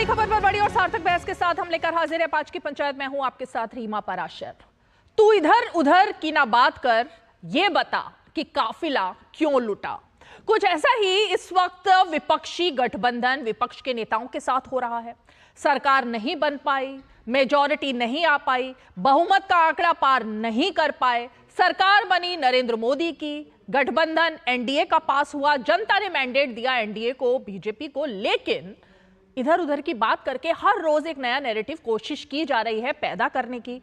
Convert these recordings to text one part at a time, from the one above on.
खबर पर बड़ी और सार्थक बहस के साथ हम लेकर हाजिर है आज की पंचायत में हूं आपके साथ रीमा पराशर। तू इधर उधर की ना बात कर, ये बता कि काफिला क्यों लुटा। कुछ ऐसा ही इस वक्त विपक्षी गठबंधन विपक्ष के नेताओं के साथ हो रहा है। सरकार नहीं बन पाई, मेजॉरिटी नहीं आ पाई, बहुमत का आंकड़ा पार नहीं कर पाए, सरकार बनी नरेंद्र मोदी की, गठबंधन एनडीए का पास हुआ, जनता ने मैंडेट दिया एनडीए को, बीजेपी को, लेकिन इधर उधर की बात करके हर रोज एक नया नैरेटिव कोशिश की जा रही है पैदा करने की।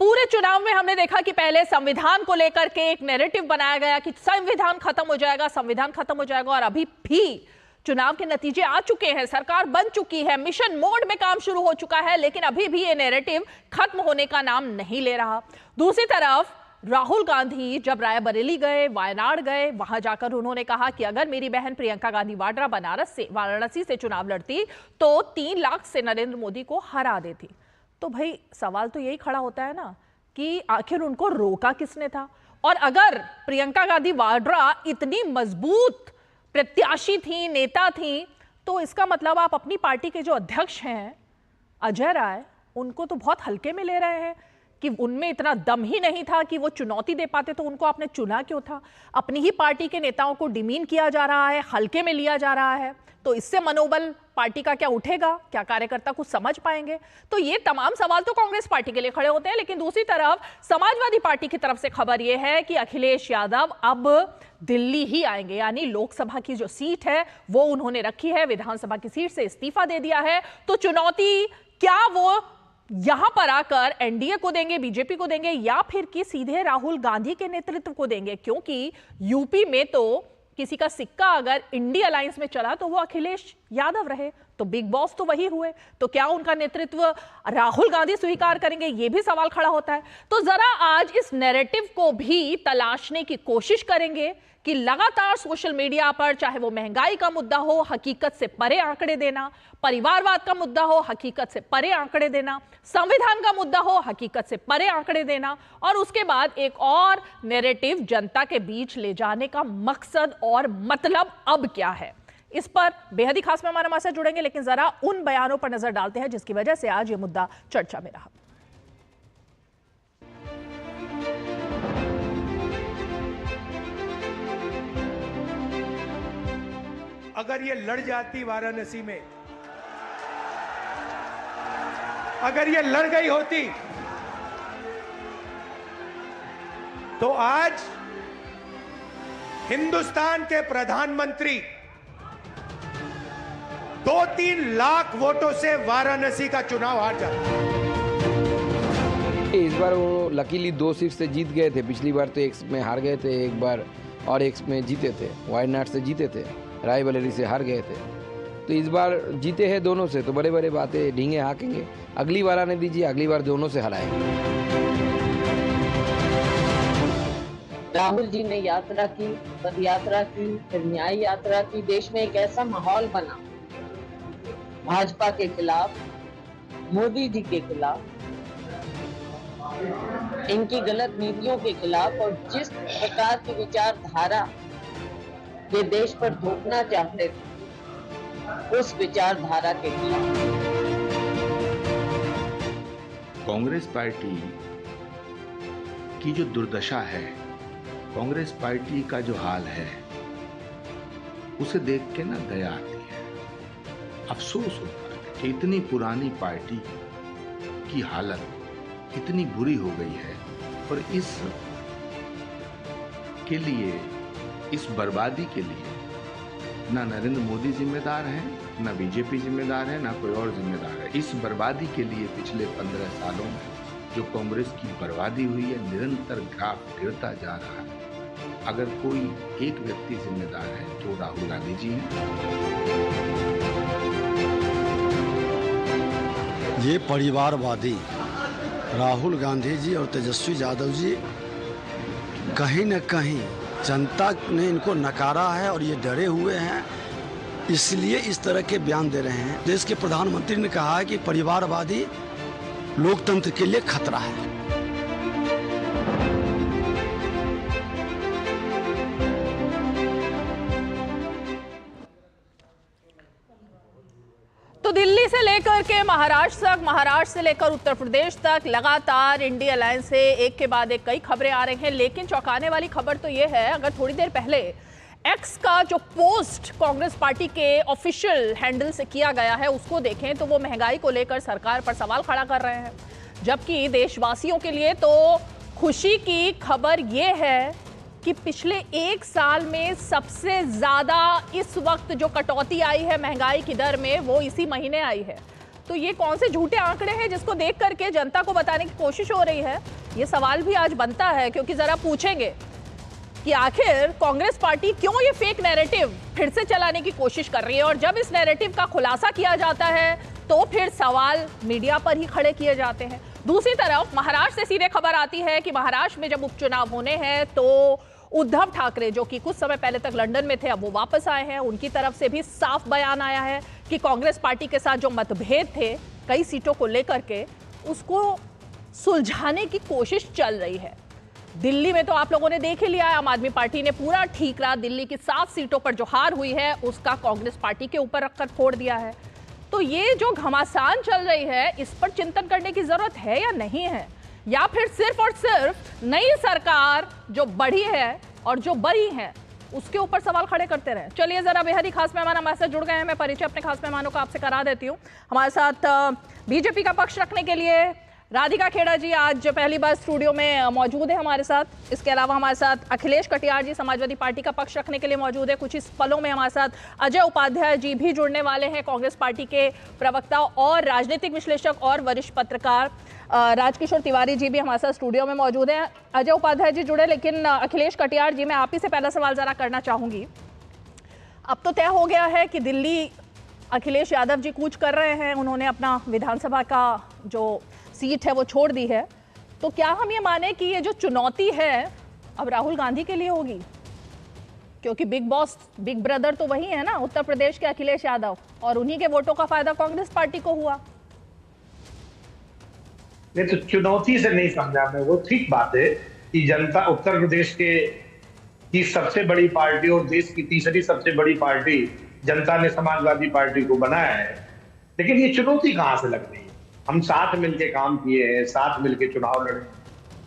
पूरे चुनाव में हमने देखा कि पहले संविधान को लेकर के एक नैरेटिव बनाया गया कि संविधान खत्म हो जाएगा, संविधान खत्म हो जाएगा, और अभी भी चुनाव के नतीजे आ चुके हैं, सरकार बन चुकी है, मिशन मोड में काम शुरू हो चुका है, लेकिन अभी भी ये नैरेटिव खत्म होने का नाम नहीं ले रहा। दूसरी तरफ राहुल गांधी जब रायबरेली गए, वायनाड गए, वहां जाकर उन्होंने कहा कि अगर मेरी बहन प्रियंका गांधी वाड्रा वाराणसी से चुनाव लड़ती तो 3 लाख से नरेंद्र मोदी को हरा देती। तो भाई सवाल तो यही खड़ा होता है ना कि आखिर उनको रोका किसने था। और अगर प्रियंका गांधी वाड्रा इतनी मजबूत प्रत्याशी थी, नेता थी, तो इसका मतलब आप अपनी पार्टी के जो अध्यक्ष हैं अजय राय, उनको तो बहुत हल्के में ले रहे हैं कि उनमें इतना दम ही नहीं था कि वो चुनौती दे पाते, तो उनको आपने चुना क्यों था। अपनी ही पार्टी के नेताओं को डिमीन किया जा रहा है, हल्के में लिया जा रहा है, तो इससे मनोबल पार्टी का क्या उठेगा, क्या कार्यकर्ता कुछ समझ पाएंगे। तो ये तमाम सवाल तो कांग्रेस पार्टी के लिए खड़े होते हैं। लेकिन दूसरी तरफ समाजवादी पार्टी की तरफ से खबर यह है कि अखिलेश यादव अब दिल्ली ही आएंगे, यानी लोकसभा की जो सीट है वो उन्होंने रखी है, विधानसभा की सीट से इस्तीफा दे दिया है। तो चुनौती क्या वो यहां पर आकर एनडीए को देंगे, बीजेपी को देंगे, या फिर कि सीधे राहुल गांधी के नेतृत्व को देंगे, क्योंकि यूपी में तो किसी का सिक्का अगर इंडी अलायंस में चला तो वो अखिलेश यादव रहे, तो बिग बॉस तो वही हुए। तो क्या उनका नेतृत्व राहुल गांधी स्वीकार करेंगे, ये भी सवाल खड़ा होता है। तो जरा आज इस नैरेटिव को भी तलाशने की कोशिश करेंगे कि लगातार सोशल मीडिया पर, चाहे वो महंगाई का मुद्दा हो, हकीकत से परे आंकड़े देना, परिवारवाद का मुद्दा हो, हकीकत से परे आंकड़े देना, संविधान का मुद्दा हो, हकीकत से परे आंकड़े देना, और उसके बाद एक और नैरेटिव जनता के बीच ले जाने का मकसद और मतलब अब क्या है। इस पर बेहद ही खास मेहमान हमारे साथ जुड़ेंगे, लेकिन जरा उन बयानों पर नजर डालते हैं जिसकी वजह से आज ये मुद्दा चर्चा में रहा। अगर ये लड़ जाती वाराणसी में, अगर ये लड़ गई होती, तो आज हिंदुस्तान के प्रधानमंत्री 2-3 लाख वोटों से वाराणसी का चुनाव हार जाते। इस बार वो लकीली 2 सीट से जीत गए थे, पिछली बार तो 1 में हार गए थे एक बार, और 1 में जीते थे, वायनाड से जीते थे, रायबरेली से हार गए थे। तो इस बार जीते हैं दोनों से, तो बड़े बड़े बातें ढींगे हाँकेंगे। अगली बार आने दीजिए, अगली बार दोनों से हराएंगे। राहुल जी ने यात्रा की, पद यात्रा की, फिर न्याय यात्रा की। देश में एक ऐसा माहौल बना भाजपा के खिलाफ, मोदी जी के खिलाफ, इनकी गलत नीतियों के खिलाफ, और जिस प्रकार की विचारधारा ये देश पर थोपना चाहते थे, उस विचारधारा के खिलाफ। कांग्रेस पार्टी की जो दुर्दशा है, कांग्रेस पार्टी का जो हाल है, उसे देख के ना दया आती है, अफसोस होता है कि इतनी पुरानी पार्टी की हालत इतनी बुरी हो गई है, और इस के लिए, इस बर्बादी के लिए ना नरेंद्र मोदी जिम्मेदार हैं, ना बीजेपी जिम्मेदार है, ना कोई और जिम्मेदार है। इस बर्बादी के लिए पिछले 15 सालों में जो कांग्रेस की बर्बादी हुई है, निरंतर ग्राफ गिरता जा रहा है। अगर कोई एक व्यक्ति जिम्मेदार है तो राहुल गांधी जी हैं। ये परिवारवादी राहुल गांधी जी और तेजस्वी यादव जी कहीं न कहीं जनता ने इनको नकारा है, और ये डरे हुए हैं, इसलिए इस तरह के बयान दे रहे हैं। देश के प्रधानमंत्री ने कहा है कि परिवारवादी लोकतंत्र के लिए खतरा है। तो दिल्ली से लेकर के महाराष्ट्र तक, महाराष्ट्र से लेकर उत्तर प्रदेश तक लगातार इंडिया अलायंस से एक के बाद एक कई खबरें आ रही हैं। लेकिन चौंकाने वाली खबर तो ये है, अगर थोड़ी देर पहले एक्स का जो पोस्ट कांग्रेस पार्टी के ऑफिशियल हैंडल से किया गया है उसको देखें तो वो महंगाई को लेकर सरकार पर सवाल खड़ा कर रहे हैं। जबकि देशवासियों के लिए तो खुशी की खबर ये है कि पिछले एक साल में सबसे ज्यादा इस वक्त जो कटौती आई है महंगाई की दर में वो इसी महीने आई है। तो ये कौन से झूठे आंकड़े हैं जिसको देख करके जनता को बताने की कोशिश हो रही है? ये सवाल भी आज बनता है, क्योंकि जरा पूछेंगे कि आखिर कांग्रेस पार्टी क्यों ये फेक नैरेटिव फिर से चलाने की कोशिश कर रही है। और जब इस नैरेटिव का खुलासा किया जाता है तो फिर सवाल मीडिया पर ही खड़े किए जाते हैं। दूसरी तरफ महाराष्ट्र से सीधे खबर आती है कि महाराष्ट्र में जब उपचुनाव होने हैं तो उद्धव ठाकरे, जो कि कुछ समय पहले तक लंदन में थे, अब वो वापस आए हैं। उनकी तरफ से भी साफ बयान आया है कि कांग्रेस पार्टी के साथ जो मतभेद थे कई सीटों को लेकर के, उसको सुलझाने की कोशिश चल रही है। दिल्ली में तो आप लोगों ने देख ही लिया है, आम आदमी पार्टी ने पूरा ठीकरा दिल्ली की 7 सीटों पर जो हार हुई है उसका कांग्रेस पार्टी के ऊपर रखकर फोड़ दिया है। तो ये जो घमासान चल रही है इस पर चिंतन करने की जरूरत है या नहीं है, या फिर सिर्फ और सिर्फ नई सरकार जो बढ़ी है और जो बड़ी है उसके ऊपर सवाल खड़े करते रहे। चलिए जरा बेहद ही खास मेहमान हमारे साथ जुड़ गए हैं। मैं परिचय अपने खास मेहमानों का आपसे करा देती हूँ। हमारे साथ बीजेपी का पक्ष रखने के लिए राधिका खेड़ा जी आज पहली बार स्टूडियो में मौजूद है हमारे साथ। इसके अलावा हमारे साथ अखिलेश कटियार जी समाजवादी पार्टी का पक्ष रखने के लिए मौजूद है। कुछ इस पलों में हमारे साथ अजय उपाध्याय जी भी जुड़ने वाले हैं, कांग्रेस पार्टी के प्रवक्ता और राजनीतिक विश्लेषक और वरिष्ठ पत्रकार। राजकिशोर तिवारी जी भी हमारे साथ स्टूडियो में मौजूद हैं। अजय उपाध्याय जी जुड़े, लेकिन अखिलेश कटियार जी, मैं आप ही से पहला सवाल जरा करना चाहूंगी। अब तो तय हो गया है कि दिल्ली अखिलेश यादव जी कूच कर रहे हैं, उन्होंने अपना विधानसभा का जो सीट है वो छोड़ दी है। तो क्या हम ये माने कि ये जो चुनौती है अब राहुल गांधी के लिए होगी, क्योंकि बिग बॉस, बिग ब्रदर तो वही है ना, उत्तर प्रदेश के अखिलेश यादव, और उन्हीं के वोटों का फायदा कांग्रेस पार्टी को हुआ। नहीं तो चुनौती से नहीं समझा मैं, वो ठीक बात है कि जनता उत्तर प्रदेश की सबसे बड़ी पार्टी और देश की तीसरी सबसे बड़ी पार्टी जनता ने समाजवादी पार्टी को बनाया है। लेकिन ये चुनौती कहां से लग रही है? हम साथ मिलके काम किए हैं, साथ मिलके चुनाव लड़े,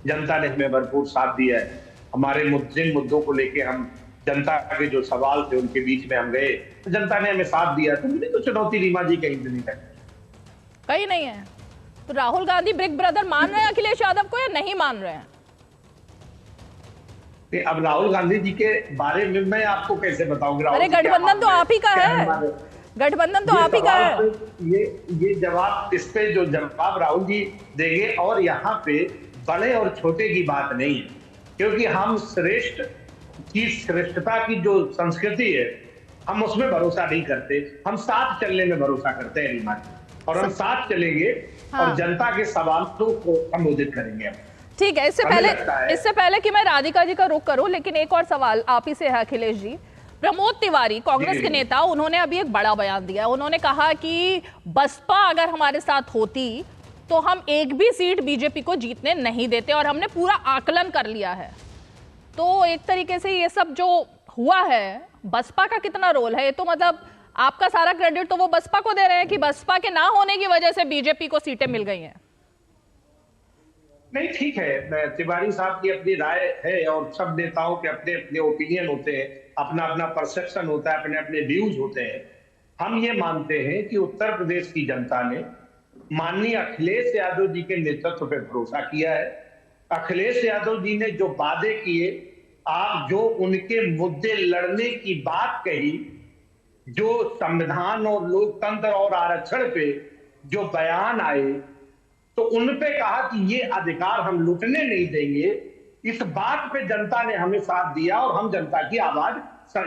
जनता ने हमें भरपूर साथ दिया है। हमारे जिन मुद्दों को लेके हम जनता के जो सवाल थे उनके बीच में हम गए, तो जनता ने हमें साथ दिया। तो मुझे तो चुनौती रीमा जी कहीं नहीं लगती, कहीं नहीं है। तो राहुल गांधी बिग ब्रदर मान रहे हैं अखिलेश यादव को या नहीं मान रहे हैं? अब राहुल गांधी जी के बारे में मैं आपको कैसे बताऊंगा? अरे गठबंधन तो आप ही का है, गठबंधन तो आप ही का है। ये जवाब, इस पे जो जवाब राहुल जी देंगे, और यहाँ पे बड़े और छोटे की बात नहीं है, क्योंकि हम श्रेष्ठता की जो संस्कृति है हम उसमें भरोसा नहीं करते, हम साथ चलने में भरोसा करते हैं रीमा जी, और हम साथ चलेंगे। हाँ। और जनता के सवालों को संबोधित करेंगे। ठीक है, इससे पहले कि मैं राधिका जी का रुख करूं, लेकिन एक और सवाल आप ही से है अखिलेश जी। प्रमोद तिवारी कांग्रेस के नेता, उन्होंने अभी एक बड़ा बयान दिया। उन्होंने कहा कि बसपा अगर हमारे साथ होती तो हम एक भी सीट बीजेपी को जीतने नहीं देते, और हमने पूरा आकलन कर लिया है। तो एक तरीके से ये सब जो हुआ है, बसपा का कितना रोल है? ये तो मतलब आपका सारा क्रेडिट तो वो बसपा को दे रहे हैं कि बसपा के ना होने की वजह से बीजेपी को सीटें मिल गई हैं। नहीं, ठीक है, तिवारी साहब की अपनी राय है, और सब नेताओं के अपने अपने ओपिनियन होते हैं, अपना अपना परसेप्शन होता है, अपने अपने व्यूज होते हैं। हम ये मानते हैं कि उत्तर प्रदेश की जनता ने माननीय अखिलेश यादव जी के नेतृत्व पे भरोसा किया है। अखिलेश यादव जी ने जो वादे किए, आप जो उनके मुद्दे लड़ने की बात कही, जो संविधान और लोकतंत्र और आरक्षण पे जो बयान आए, तो उन पे कहा कि ये अधिकार हम लुटने नहीं देंगे। इस बात पे जनता ने हमें साथ दिया, और हम जनता की आवाज,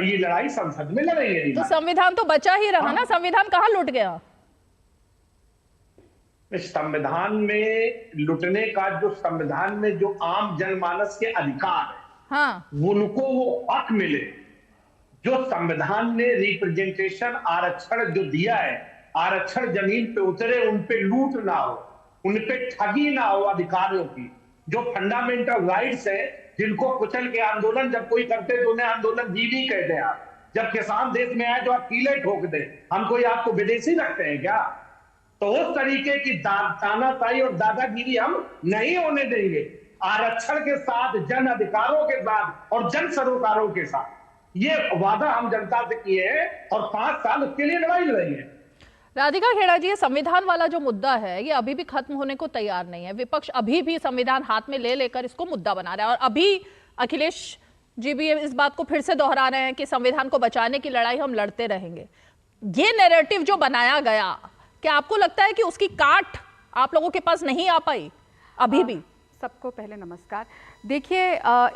ये लड़ाई संसद में लड़ेंगे। तो संविधान तो बचा ही रहा ना, संविधान कहाँ लुट गया? संविधान में लुटने का, जो संविधान में जो आम जनमानस के अधिकार है, हाँ, उनको वो हक मिले। जो संविधान ने रिप्रेजेंटेशन, आरक्षण जो दिया है, आरक्षण जमीन पे उतरे, उन पे लूट ना हो, उन पे ठगी ना हो अधिकारियों की। जो फंडामेंटल राइट्स है, जिनको कुचल के आंदोलन जब कोई करते तो उन्हें आंदोलन जीवी कहते हैं आप। जब किसान देश में आए तो आप कीले ठोक दे, हम कोई आपको विदेशी रखते हैं क्या? तो उस तरीके की तानाशाही और दादागिरी हम नहीं होने देंगे। आरक्षण के साथ, जन अधिकारों के साथ और जन सरोकारों के साथ ये वादा हम जनता से किए हैं और 5 साल उसके लिए लड़ाई लड़ेंगे। राधिका खेड़ा जी, ये संविधान वाला जो मुद्दा है ये अभी भी खत्म होने को तैयार नहीं है। विपक्ष अभी भी संविधान हाथ में ले लेकर इसको मुद्दा बना रहा है और अभी अखिलेश जी भी इस बात को फिर से दोहरा रहे हैं कि संविधान को बचाने की लड़ाई हम लड़ते रहेंगे। ये नैरेटिव जो बनाया गया, क्या आपको लगता है कि उसकी काट आप लोगों के पास नहीं आ पाई अभी भी? सबको पहले नमस्कार। देखिए,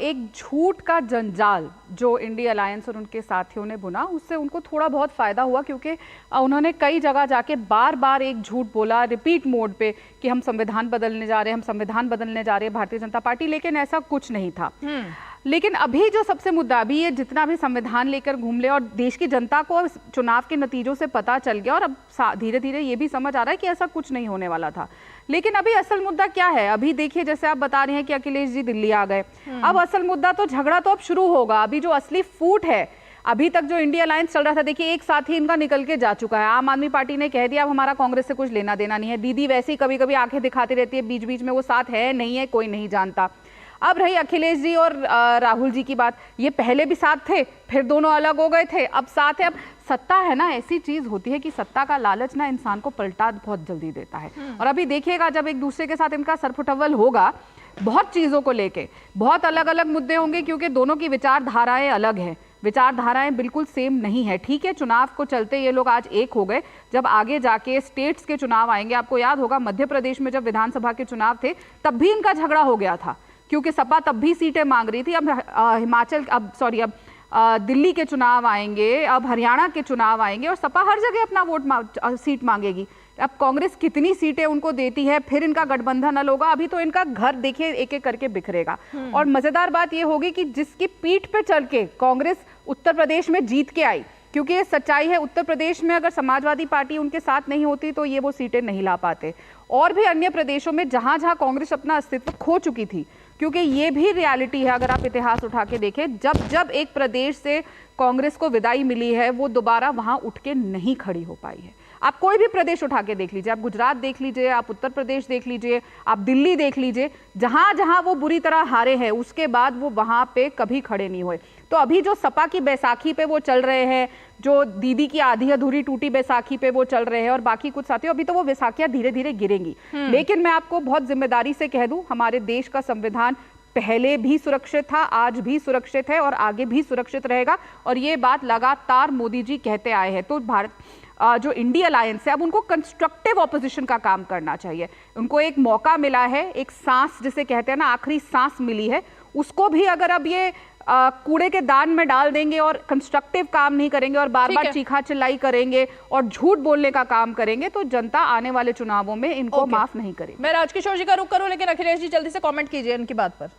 एक झूठ का जंजाल जो इंडिया अलायंस और उनके साथियों ने बुना, उससे उनको थोड़ा बहुत फ़ायदा हुआ, क्योंकि उन्होंने कई जगह जाके बार बार एक झूठ बोला रिपीट मोड पे कि हम संविधान बदलने जा रहे हैं, हम संविधान बदलने जा रहे हैं भारतीय जनता पार्टी, लेकिन ऐसा कुछ नहीं था। लेकिन अभी जो सबसे मुद्दा, अभी ये जितना भी संविधान लेकर घूम ले और देश की जनता को चुनाव के नतीजों से पता चल गया और अब धीरे धीरे ये भी समझ आ रहा है कि ऐसा कुछ नहीं होने वाला था। लेकिन अभी असल मुद्दा क्या है? अभी देखिए, जैसे आप बता रहे हैं कि अखिलेश जी दिल्ली आ गए, अब असल मुद्दा तो झगड़ा तो अब शुरू होगा। अभी जो असली फूट है, अभी तक जो इंडिया अलायंस चल रहा था, देखिए एक साथी इनका निकल के जा चुका है। आम आदमी पार्टी ने कह दिया अब हमारा कांग्रेस से कुछ लेना देना नहीं है। दीदी वैसे ही कभी कभी आंखें दिखाती रहती है, बीच बीच में वो साथ है नहीं है कोई नहीं जानता। अब रही अखिलेश जी और राहुल जी की बात, ये पहले भी साथ थे, फिर दोनों अलग हो गए थे, अब साथ है। अब सत्ता है ना, ऐसी चीज होती है कि सत्ता का लालच ना इंसान को पलटा बहुत जल्दी देता है। और अभी देखिएगा जब एक दूसरे के साथ इनका सरफुटअव्वल होगा, बहुत चीजों को लेके बहुत अलग अलग मुद्दे होंगे, क्योंकि दोनों की विचारधाराएं अलग हैं, विचारधाराएं बिल्कुल सेम नहीं है। ठीक है, चुनाव को चलते ये लोग आज एक हो गए, जब आगे जाके स्टेट्स के चुनाव आएंगे, आपको याद होगा मध्य प्रदेश में जब विधानसभा के चुनाव थे तब भी इनका झगड़ा हो गया था, क्योंकि सपा तब भी सीटें मांग रही थी। अब दिल्ली के चुनाव आएंगे, अब हरियाणा के चुनाव आएंगे और सपा हर जगह अपना सीट मांगेगी। अब कांग्रेस कितनी सीटें उनको देती है, फिर इनका गठबंधन हल होगा। अभी तो इनका घर देखिए एक एक करके बिखरेगा। और मजेदार बात यह होगी कि जिसकी पीठ पे चल के कांग्रेस उत्तर प्रदेश में जीत के आई, क्योंकि ये सच्चाई है, उत्तर प्रदेश में अगर समाजवादी पार्टी उनके साथ नहीं होती तो ये वो सीटें नहीं ला पाते। और भी अन्य प्रदेशों में जहां जहां कांग्रेस अपना अस्तित्व खो चुकी थी, क्योंकि ये भी रियलिटी है, अगर आप इतिहास उठा के देखें, जब जब एक प्रदेश से कांग्रेस को विदाई मिली है वो दोबारा वहां उठ के नहीं खड़ी हो पाई है। आप कोई भी प्रदेश उठा के देख लीजिए, आप गुजरात देख लीजिए, आप उत्तर प्रदेश देख लीजिए, आप दिल्ली देख लीजिए, जहां जहां वो बुरी तरह हारे हैं उसके बाद वो वहां पे कभी खड़े नहीं हुए। तो अभी जो सपा की बैसाखी पे वो चल रहे हैं, जो दीदी की आधी अधूरी टूटी बैसाखी पे वो चल रहे हैं और बाकी कुछ साथियों, अभी तो वो बैसाखियां धीरे धीरे गिरेंगी। लेकिन मैं आपको बहुत जिम्मेदारी से कह दूं, हमारे देश का संविधान पहले भी सुरक्षित था, आज भी सुरक्षित है और आगे भी सुरक्षित रहेगा। और ये बात लगातार मोदी जी कहते आए हैं। तो भारत जो इंडिया अलायंस है, अब उनको कंस्ट्रक्टिव ऑपोजिशन का काम करना चाहिए। उनको एक मौका मिला है, एक सांस जिसे कहते हैं ना, आखिरी सांस मिली है, उसको भी अगर अब ये कूड़े के दान में डाल देंगे और कंस्ट्रक्टिव काम नहीं करेंगे और बार बार चीखा चिल्लाई करेंगे और झूठ बोलने का काम करेंगे, तो जनता आने वाले चुनावों में इनको माफ नहीं करेगी। मैं राजकिशोर जी का रुख करूं, लेकिन अखिलेश जी जल्दी से कमेंट कीजिए इनकी बात पर।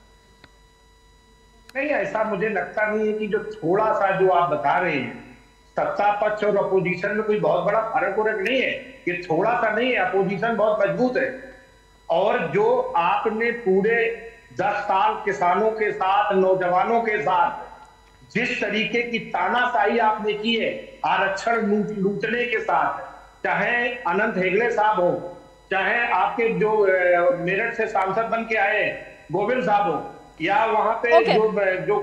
नहीं, ऐसा मुझे लगता नहीं है कि जो थोड़ा सा जो आप बता रहे हैं, सत्ता पक्ष और अपोजिशन में कोई बहुत बड़ा फर्क नहीं है। ये थोड़ा सा नहीं है, अपोजिशन बहुत मजबूत है। और जो आपने पूरे 10 साल किसानों के साथ, नौजवानों के साथ जिस तरीके की तानाशाही आपने की है, आरक्षण लूटने के साथ, चाहे अनंत हेगड़े साहब हो, चाहे आपके जो मेरठ से सांसद बन के आए गोविंद साहब हो, या वहां पे जो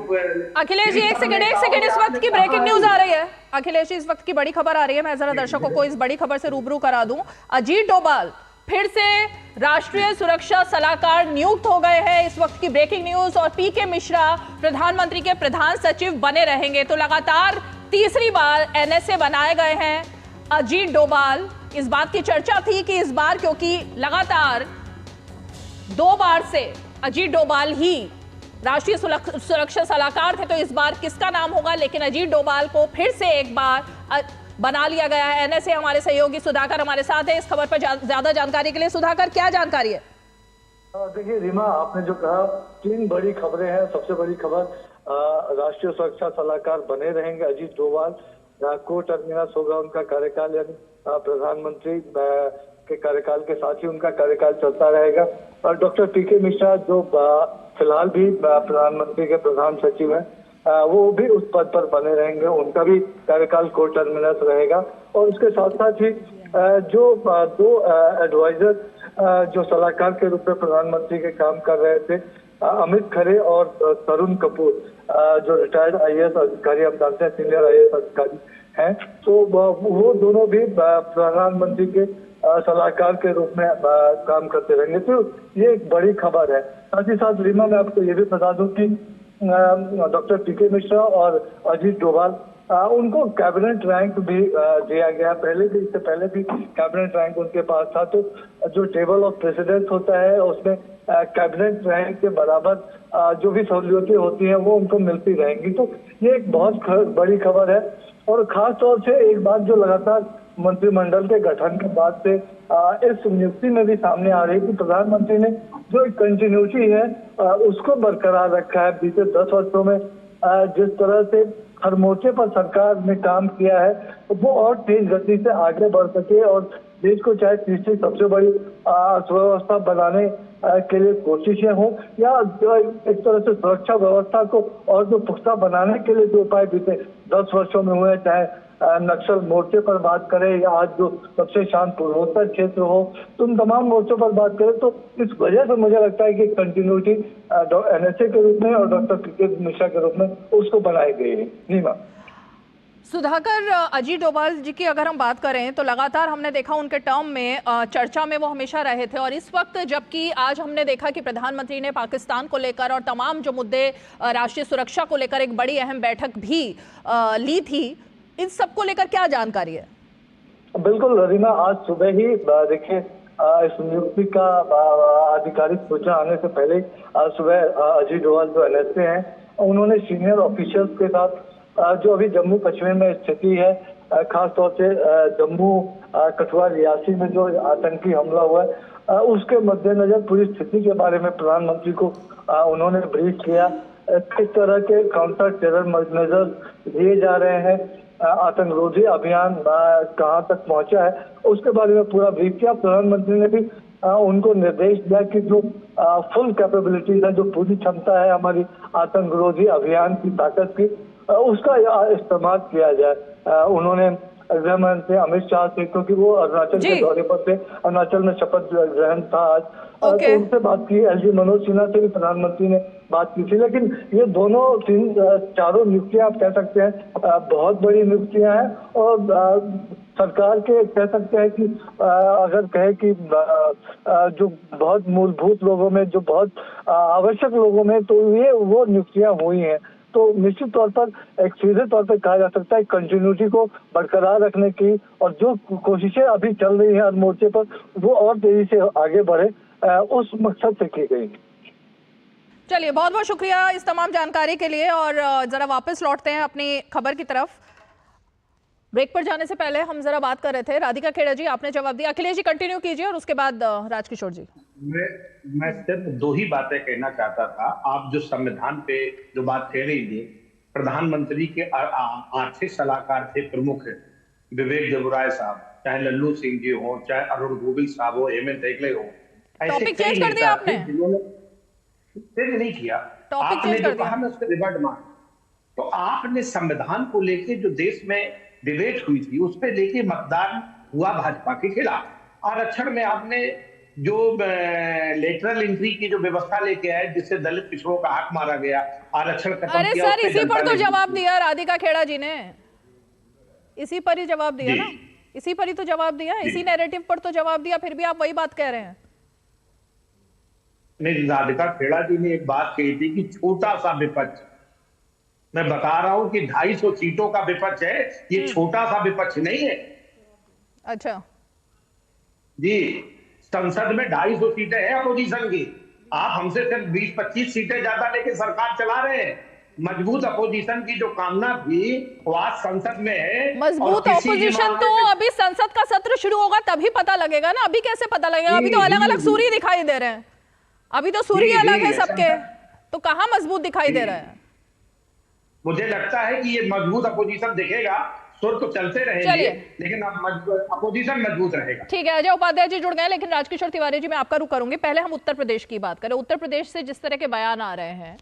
अखिलेश जी एक सेकंड, इस वक्त की ब्रेकिंग न्यूज आ रही है। अखिलेश जी, इस वक्त की बड़ी खबर आ रही है, मैं जरा दर्शकों को इस बड़ी खबर से रूबरू करा दूं। अजीत डोभाल फिर से राष्ट्रीय सुरक्षा सलाहकार नियुक्त हो गए हैं। इस वक्त की ब्रेकिंग न्यूज। और पीके मिश्रा प्रधानमंत्री के प्रधान सचिव बने रहेंगे। तो लगातार तीसरी बार एनएसए बनाए गए हैं अजीत डोभाल। इस बात की चर्चा थी कि इस बार, क्योंकि लगातार 2 बार से अजीत डोभाल ही राष्ट्रीय सुरक्षा सलाहकार थे, तो इस बार किसका नाम होगा। लेकिन अजीत डोभाल को फिर से एक बार बना लिया गया है एनएसए। हमारे सहयोगी सुधाकर हमारे साथ है इस खबर पर ज्यादा जानकारी के लिए। सुधाकर, क्या जानकारी है? देखिए रीमा, आपने जो कहा 3 बड़ी खबरें हैं। सबसे बड़ी खबर राष्ट्रीय सुरक्षा सलाहकार बने रहेंगे अजीत डोभाल। को टर्मिनस होगा उनका कार्यकाल, यानी प्रधानमंत्री के कार्यकाल के साथ ही उनका कार्यकाल चलता रहेगा। और डॉक्टर पीके मिश्रा जो फिलहाल भी प्रधानमंत्री के प्रधान सचिव हैं, वो भी उस पद पर बने रहेंगे, उनका भी कार्यकाल को टर्मिनस रहेगा। और उसके साथ साथ ही जो दो एडवाइजर जो सलाहकार के रूप में प्रधानमंत्री के काम कर रहे थे, अमित खरे और तरुण कपूर, जो रिटायर्ड आईएएस अधिकारी, हम जानते हैं सीनियर आईएएस अधिकारी हैं, तो वो दोनों भी प्रधानमंत्री के सलाहकार के रूप में काम करते रहेंगे। तो ये एक बड़ी खबर है। साथ ही साथ रीमा, मैं आपको ये भी बता दूं कि डॉक्टर पीके मिश्रा और अजीत डोभाल, उनको कैबिनेट रैंक भी दिया गया। पहले भी, इससे पहले भी कैबिनेट रैंक उनके पास था। तो जो टेबल ऑफ प्रेसिडेंट्स होता है उसमें कैबिनेट रैंक के बराबर जो भी सहूलियतें होती हैं वो उनको मिलती रहेंगी। तो ये एक बहुत बड़ी खबर है। और खास तौर से एक बात जो लगातार मंत्रिमंडल के गठन के बाद से इस नियुक्ति में भी सामने आ रही है कि प्रधानमंत्री ने जो एक कंटिन्यूटी है उसको बरकरार रखा है। बीते 10 वर्षों में जिस तरह से हर मोर्चे पर सरकार ने काम किया है वो और तेज गति से आगे बढ़ सके और देश को चाहे तीसरी सबसे बड़ी अर्थव्यवस्था बनाने के लिए कोशिशें हों या एक तरह से सुरक्षा व्यवस्था को और जो पुख्ता बनाने के लिए जो उपाय बीते 10 वर्षों में हुए, चाहे नक्सल मोर्चे पर बात करें या आज जो सबसे शांत पूर्वोत्तर क्षेत्र हो, तो उन तमाम मोर्चों पर बात करें, तो इस वजह से मुझे लगता है कि कंटिन्यूटी एनएसए के रूप में और डॉक्टर पीके मिश्रा के रूप में उसको बनाई गई है। नीमा सुधाकर, अजीत डोभाल जी की अगर हम बात करें तो लगातार हमने देखा उनके टर्म में चर्चा में वो हमेशा रहे थे, और इस वक्त जबकि आज हमने देखा कि प्रधानमंत्री ने पाकिस्तान को लेकर और तमाम जो मुद्दे राष्ट्रीय सुरक्षा को लेकर एक बड़ी अहम बैठक भी ली थी, इन सबको लेकर क्या जानकारी है? बिल्कुल रीमा, आज सुबह ही देखिए इस नियुक्ति का आधिकारिक सूचना आने से पहले आज सुबह अजीत डोभाल जो एनएसए हैं, उन्होंने सीनियर ऑफिशियल्स के साथ जो अभी जम्मू कश्मीर में स्थिति है, खास तौर से जम्मू कठुआ रियासी में जो आतंकी हमला हुआ है उसके मद्देनजर पूरी स्थिति के बारे में प्रधानमंत्री को उन्होंने ब्रीफ किया। किस तरह के काउंटर टेरर मेजर्स लिए जा रहे हैं, आतंकरोधी अभियान कहां तक पहुंचा है, उसके बारे में पूरा ब्रीफ किया। प्रधानमंत्री ने भी उनको निर्देश दिया कि जो फुल कैपेबिलिटीज है, जो पूरी क्षमता है हमारी आतंकरोधी अभियान की ताकत की, उसका इस्तेमाल किया जाए। उन्होंने गृह मंत्री अमित शाह से, क्योंकि वो अरुणाचल के दौरे पर थे, अरुणाचल में शपथ ग्रहण था आज, तो उनसे बात की। एलजी मनोज सिन्हा से भी प्रधानमंत्री ने बात की थी। लेकिन ये दोनों चारों नियुक्तियां आप कह सकते हैं बहुत बड़ी नियुक्तियां हैं और सरकार के कह सकते हैं कि अगर कहे कि जो बहुत मूलभूत लोगों में, जो बहुत आवश्यक लोगों में, तो ये वो नियुक्तियां हुई हैं। तो निश्चित तौर पर एक सीधे तौर पर कहा जा सकता है कंटिन्यूटी को बरकरार रखने की और जो कोशिशें अभी चल रही हैं हर मोर्चे पर वो और तेजी से आगे बढ़े, उस मकसद से की गई। चलिए, बहुत बहुत शुक्रिया इस तमाम जानकारी के लिए। और जरा वापस लौटते हैं अपनी खबर की तरफ। ब्रेक पर जाने से पहले हम जरा बात कर रहे थे, राधिका खेड़ा जी आपने जवाब दिया, अखिलेश जी कंटिन्यू कीजिए और उसके बाद राजकिशोर जी। मैं सिर्फ 2 ही बातें कहना चाहता था। आप जो संविधान पे जो बात कह रही थी, प्रधानमंत्री के आर्थिक सलाहकार थे प्रमुख विवेक देबराय साहब, चाहे लल्लू सिंह जी हो, चाहे अरुण गोविल साहब हो, हेमंत हेगड़े हो, टॉपिक चेंज कर दिया आपने? चेंज नहीं किया, आपने जो कहा ना उसके रिवर्ट मार। तो आपने संविधान को लेके जो देश में डिबेट हुई थी उस पर लेके मतदान हुआ भाजपा के खिलाफ। आरक्षण में आपने जो लेटरल एंट्री की जो व्यवस्था लेके आए जिससे दलित पिछड़ों का हक मारा गया, आरक्षण खत्म किया। अरे सर, इसी पर तो जवाब दिया राधिका खेड़ा जी ने, इसी पर ही जवाब दिया ना, इसी पर ही तो जवाब दिया, इसी नैरेटिव पर तो जवाब दिया, फिर भी आप वही बात कह रहे हैं। नहीं, राधिका खेड़ा जी ने एक बात कही थी कि छोटा सा विपक्ष, मैं बता रहा हूं कि 250 सीटों का विपक्ष है, ये छोटा सा विपक्ष नहीं है। अच्छा जी, संसद में 250 सीटें हैं अपोजिशन की, आप हमसे सिर्फ 20-25 सीटें ज्यादा लेके सरकार चला रहे हैं। मजबूत अपोजिशन की जो कामना थी वो आज संसद में है। मजबूत अपोजिशन तो अभी संसद का सत्र शुरू होगा तभी पता लगेगा ना, अभी कैसे पता लगेगा? अभी तो अलग अलग सूर्य दिखाई दे रहे हैं, अभी तो सूर्य अलग है सबके, तो कहां मजबूत दिखाई दे रहा है? मुझे लगता है कि ये मजबूत अपोजिशन दिखेगा, सुर तो चलते रहेंगे लेकिन अपोजिशन मजबूत रहेगा। ठीक है, अजय उपाध्याय जी जुड़ गए, लेकिन राजकिशोर तिवारी जी मैं आपका रुख करूंगी। पहले हम उत्तर प्रदेश की बात करें। उत्तर प्रदेश से जिस तरह के बयान आ रहे हैं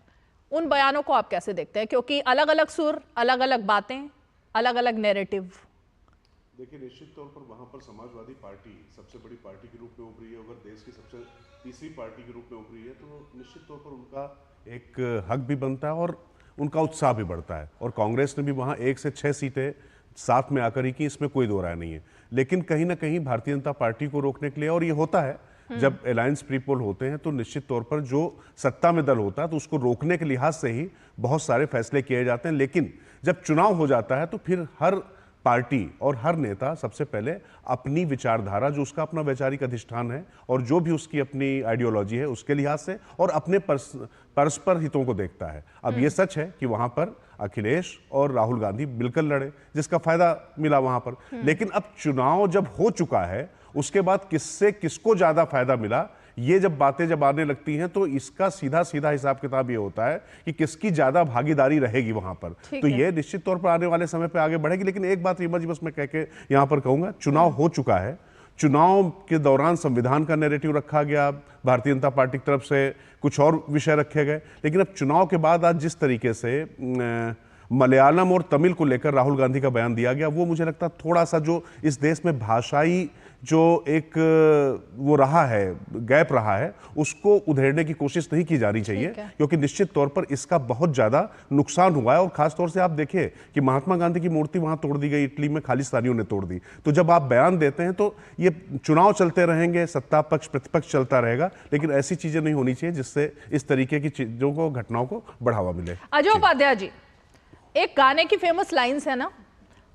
उन बयानों को आप कैसे देखते हैं, क्योंकि अलग अलग सुर, अलग अलग बातें, अलग अलग नैरेटिव। देखिए, निश्चित तौर पर वहाँ पर समाजवादी पार्टी सबसे बड़ी पार्टी के रूप में उभरी है। अगर देश की सबसे तीसरी पार्टी के रूप में उभरी है तो निश्चित तौर पर उनका एक हक भी बनता है और उनका उत्साह भी बढ़ता है। और कांग्रेस ने भी वहाँ 1 से 6 सीटें साथ में आकर ही की, इसमें कोई दो राय नहीं है। लेकिन कहीं ना कहीं भारतीय जनता पार्टी को रोकने के लिए, और ये होता है जब अलायंस प्री पोल होते हैं तो निश्चित तौर पर जो सत्ता में दल होता है तो उसको रोकने के लिहाज से ही बहुत सारे फैसले किए जाते हैं। लेकिन जब चुनाव हो जाता है तो फिर हर पार्टी और हर नेता सबसे पहले अपनी विचारधारा, जो उसका अपना वैचारिक अधिष्ठान है और जो भी उसकी अपनी आइडियोलॉजी है, उसके लिहाज से और अपने परस्पर हितों को देखता है। अब ये सच है कि वहां पर अखिलेश और राहुल गांधी मिलकर लड़े, जिसका फायदा मिला वहां पर। लेकिन अब चुनाव जब हो चुका है, उसके बाद किससे किसको ज्यादा फायदा मिला, ये जब बातें जब आने लगती हैं तो इसका सीधा सीधा हिसाब किताब ये होता है कि किसकी ज्यादा भागीदारी रहेगी वहां पर। तो ये निश्चित तौर पर आने वाले समय पे आगे बढ़ेगी। लेकिन एक बात रीमा जी बस मैं कह के यहां पर कहूंगा, चुनाव हो चुका है, चुनाव के दौरान संविधान का नैरेटिव रखा गया, भारतीय जनता पार्टी की तरफ से कुछ और विषय रखे गए। लेकिन अब चुनाव के बाद आज जिस तरीके से मलयालम और तमिल को लेकर राहुल गांधी का बयान दिया गया, वो मुझे लगता है थोड़ा सा जो इस देश में भाषाई जो एक वो रहा है, गैप रहा है, उसको उधेड़ने की कोशिश नहीं की जानी चाहिए, क्योंकि निश्चित तौर पर इसका बहुत ज्यादा नुकसान हुआ है। और खास तौर से आप देखिए कि महात्मा गांधी की मूर्ति वहां तोड़ दी गई, इटली में खालिस्तानियों ने तोड़ दी। तो जब आप बयान देते हैं तो ये चुनाव चलते रहेंगे, सत्ता पक्ष प्रतिपक्ष चलता रहेगा, लेकिन ऐसी चीजें नहीं होनी चाहिए जिससे इस तरीके की चीजों को, घटनाओं को बढ़ावा मिले। अजय उपाध्याय जी, एक गाने की फेमस लाइन्स है ना,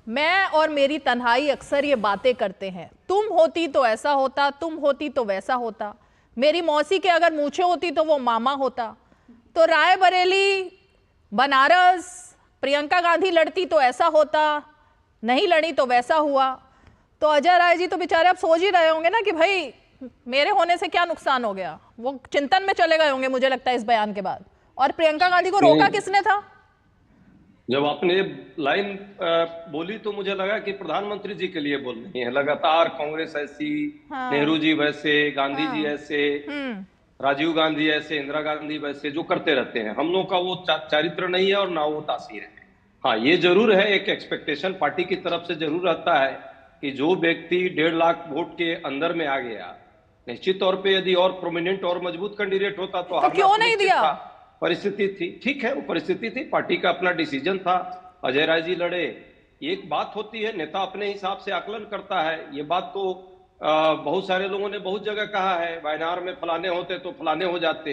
मैं और मेरी तन्हाई अक्सर ये बातें करते हैं, तुम होती तो ऐसा होता, तुम होती तो वैसा होता, मेरी मौसी के अगर मूछें होती तो वो मामा होता। तो रायबरेली, बनारस, प्रियंका गांधी लड़ती तो ऐसा होता, नहीं लड़ी तो वैसा हुआ। तो अजय राय जी तो बेचारे आप सोच ही रहे होंगे ना कि भाई मेरे होने से क्या नुकसान हो गया, वो चिंतन में चले गए होंगे मुझे लगता है इस बयान के बाद। और प्रियंका गांधी को रोका किसने था? जब आपने लाइन बोली तो मुझे लगा कि प्रधानमंत्री जी के लिए बोल रही है। लगातार कांग्रेस ऐसी, नेहरू जी वैसे, गांधी जी ऐसे, राजीव गांधी ऐसे, इंदिरा गांधी वैसे, जो करते रहते हैं। हम लोग का वो चरित्र नहीं है और ना वो तासीर है। हाँ, ये जरूर है, एक एक्सपेक्टेशन पार्टी की तरफ से जरूर रहता है कि जो व्यक्ति 1.5 लाख वोट के अंदर में आ गया, निश्चित तौर पे यदि और प्रोमिनेंट और मजबूत कैंडिडेट होता तो क्यों नहीं दिया? परिस्थिति थी, ठीक है, वो परिस्थिति थी, पार्टी का अपना डिसीजन था। अजय राय जी लड़े, एक बात होती है, नेता अपने हिसाब से आकलन करता है। ये बात तो बहुत सारे लोगों ने बहुत जगह कहा है, वायनाड में फलाने होते तो फलाने हो जाते,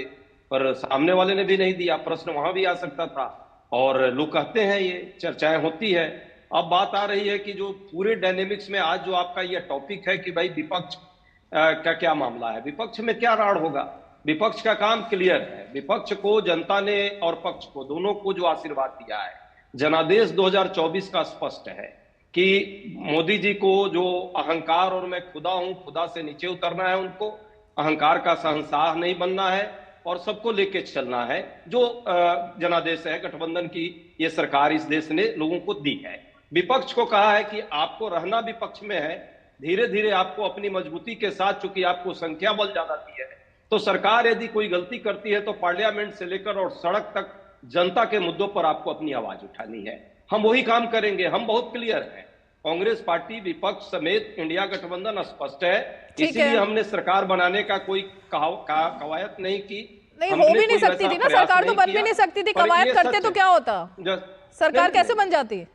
पर सामने वाले ने भी नहीं दिया, प्रश्न वहां भी आ सकता था। और लोग कहते हैं, ये चर्चाएं होती है। अब बात आ रही है कि जो पूरे डायनेमिक्स में आज जो आपका ये टॉपिक है कि भाई विपक्ष का क्या मामला है, विपक्ष में क्या राड़ होगा। विपक्ष का काम क्लियर है, विपक्ष को जनता ने और पक्ष को, दोनों को जो आशीर्वाद दिया है, जनादेश 2024 का स्पष्ट है कि मोदी जी को जो अहंकार और मैं खुदा हूं, खुदा से नीचे उतरना है, उनको अहंकार का शहंशाह नहीं बनना है और सबको लेके चलना है। जो जनादेश है, गठबंधन की ये सरकार इस देश ने लोगों को दी है। विपक्ष को कहा है कि आपको रहना विपक्ष में है, धीरे धीरे आपको अपनी मजबूती के साथ, चूंकि आपको संख्या बल ज्यादा दी है, तो सरकार यदि कोई गलती करती है तो पार्लियामेंट से लेकर और सड़क तक जनता के मुद्दों पर आपको अपनी आवाज उठानी है। हम वही काम करेंगे, हम बहुत क्लियर हैं। कांग्रेस पार्टी, विपक्ष समेत इंडिया गठबंधन स्पष्ट है, इसीलिए हमने सरकार बनाने का कोई कवायद नहीं की। नहीं, हो भी नहीं सकती थी ना सरकार, तो बन भी नहीं सकती थी। कवायद करते तो क्या होता, सरकार कैसे बन जाती?